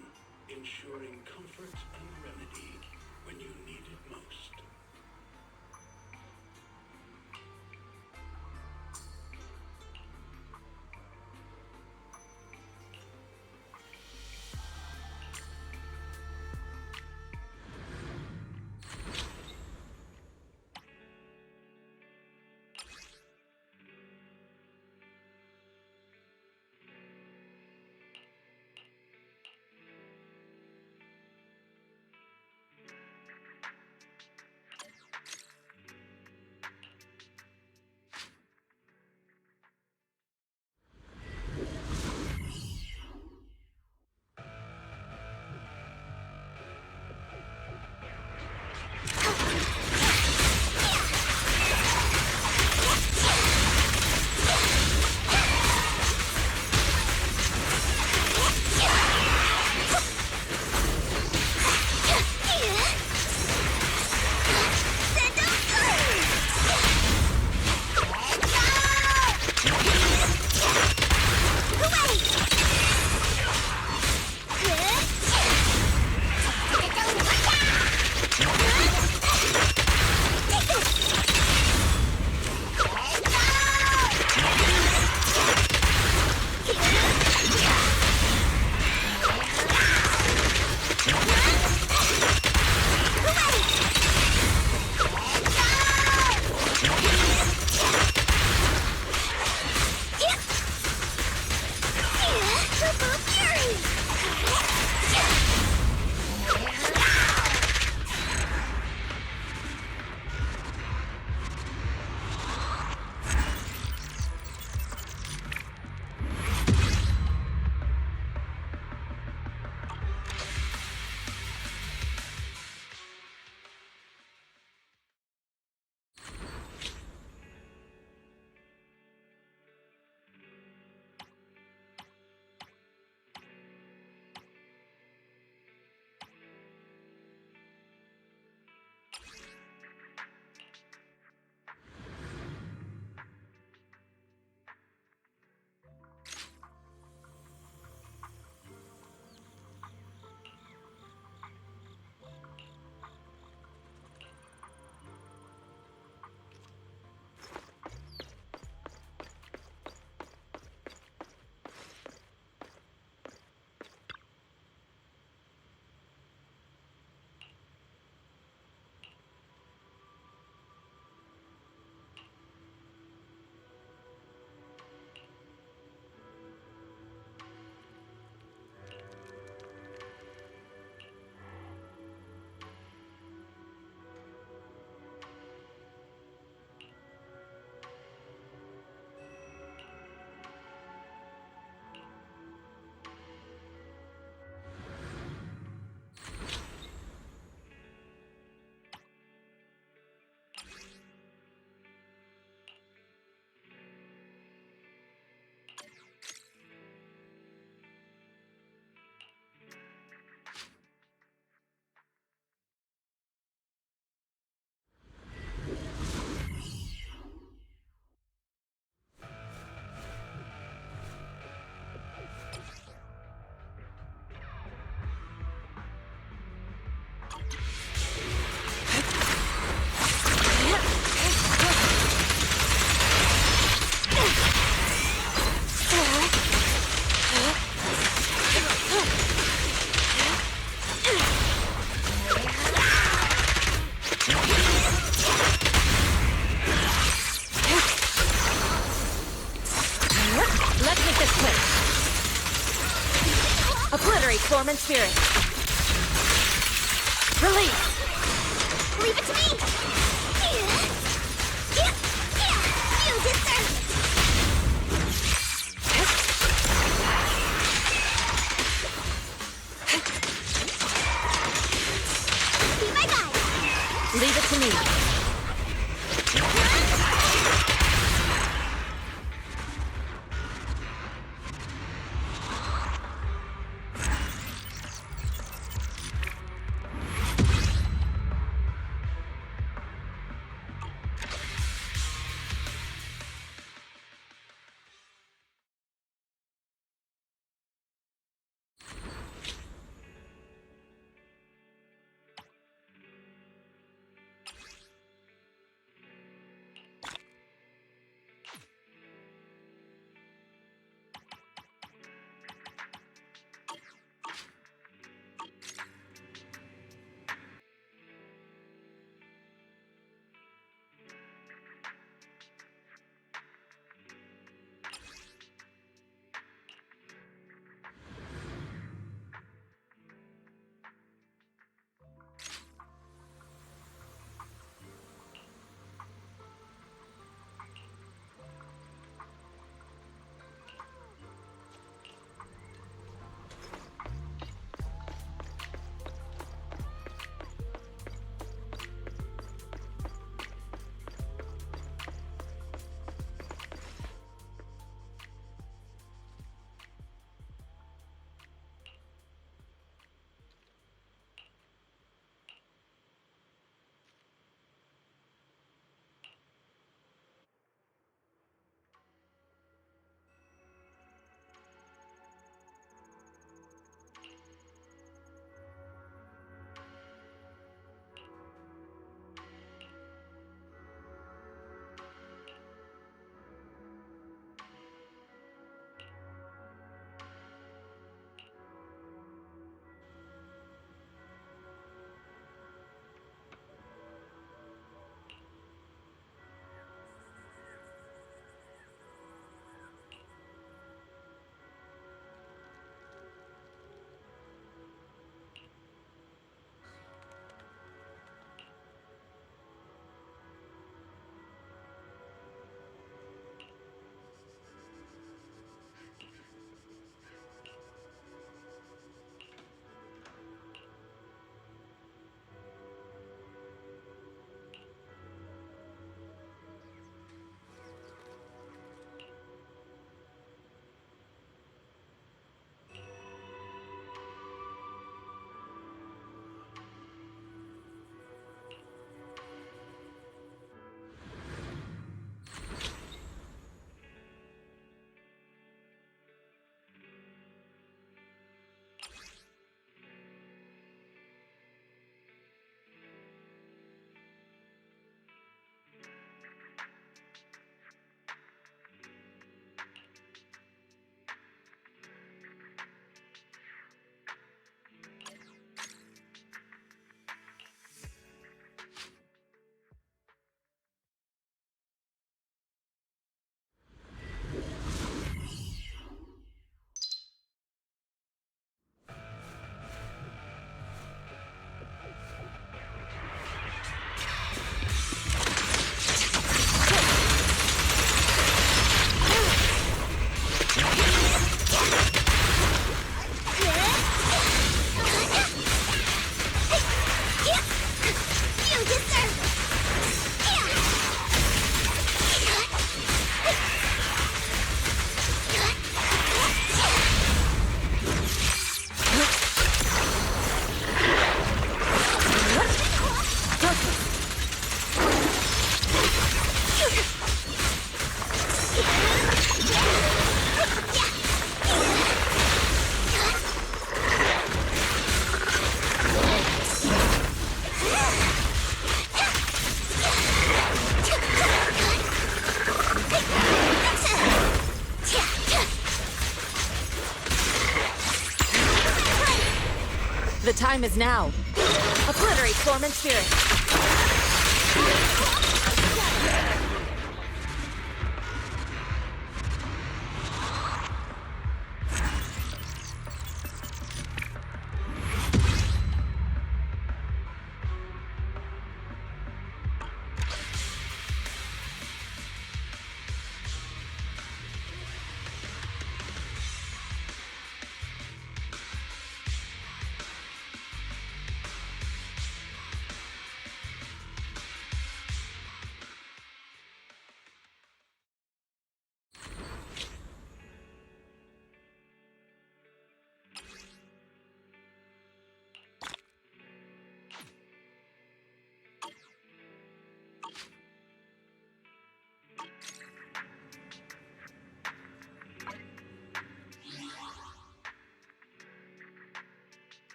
A: ensuring comfort and remedy when you need it most.
I: Form and spirit. Release!
B: Leave it to me! You deserve it! Be my guide!
I: Leave it to me. The time is now. Obliterate form and spirit.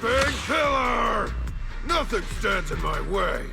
P: Big killer! Nothing stands in my way.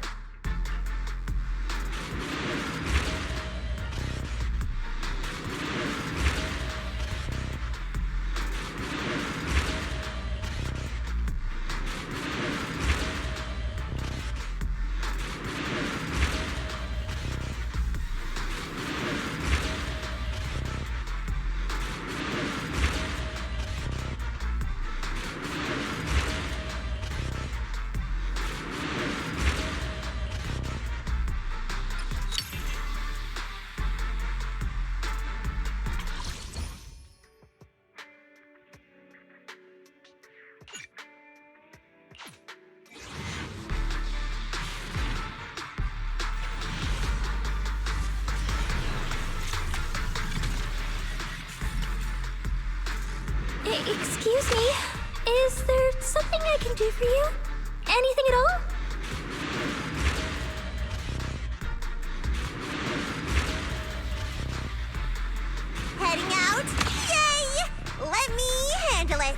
B: Excuse me, is there something I can do for you? Anything at all? Heading out? Yay! Let me handle it.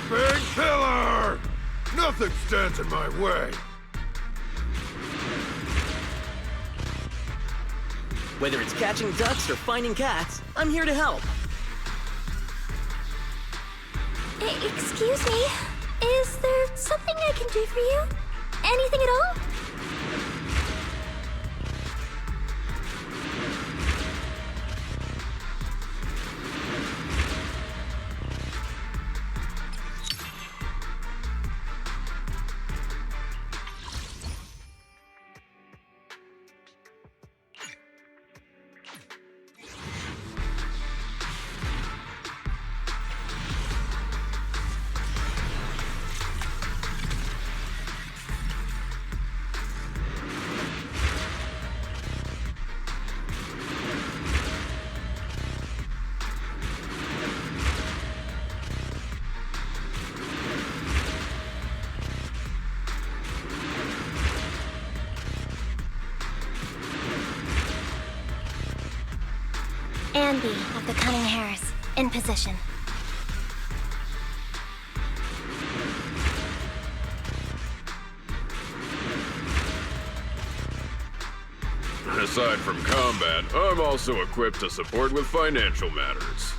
B: Big killer!
P: Nothing stands in my way.
H: Whether it's catching ducks or finding cats, I'm here to help.
B: Excuse me, is there something I can do for you? Anything at all? Andy of the Cunning Hares, in position.
P: Aside from combat, I'm also equipped to support with financial matters.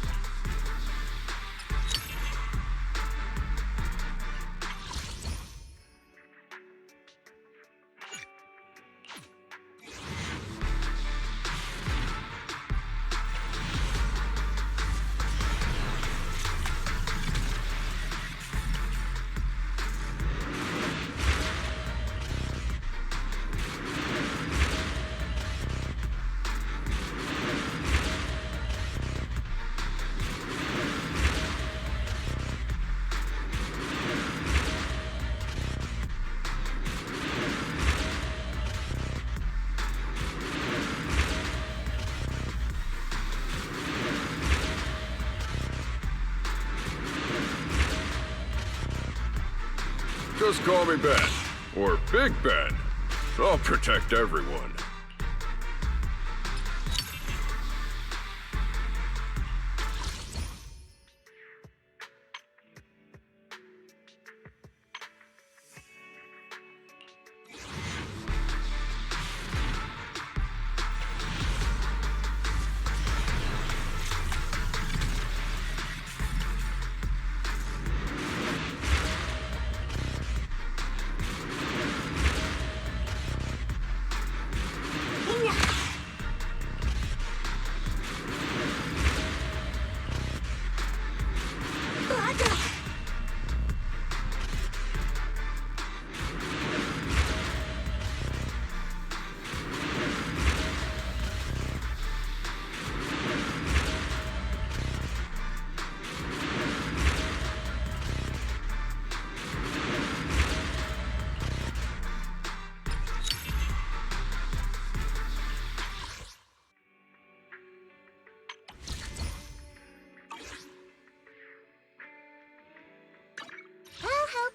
P: Just call me Ben, or Big Ben. I'll protect everyone.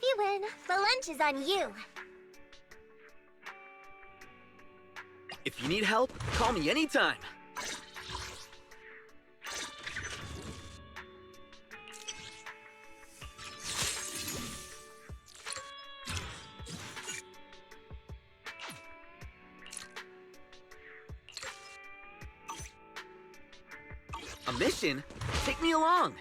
B: You win. The lunch is on you.
H: If you need help, call me anytime. A mission? Take me along.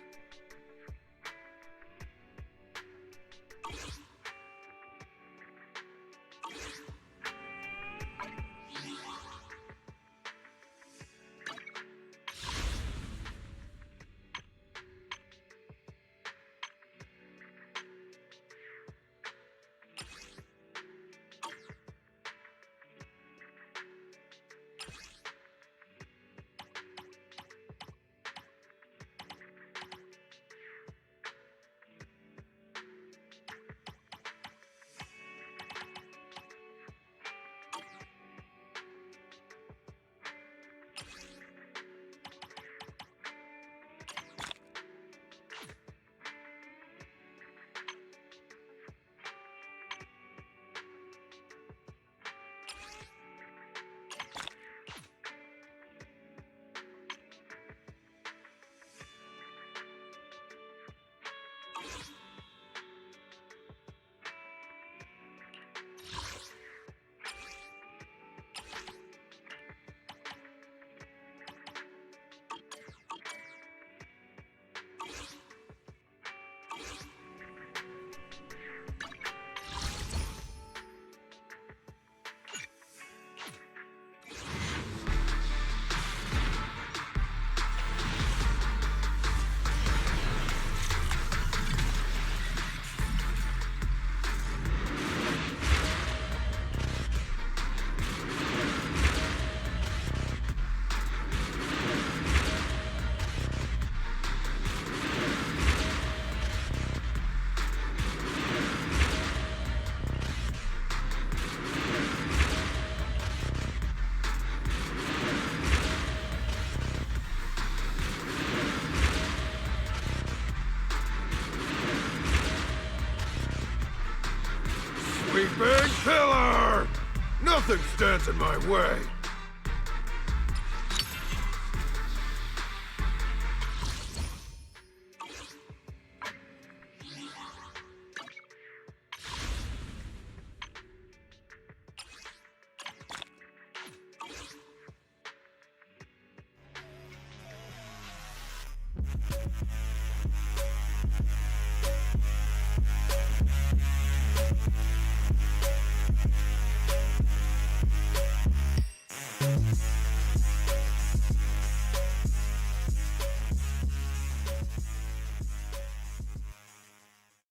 Q: Big Pillar! Nothing stands in my way.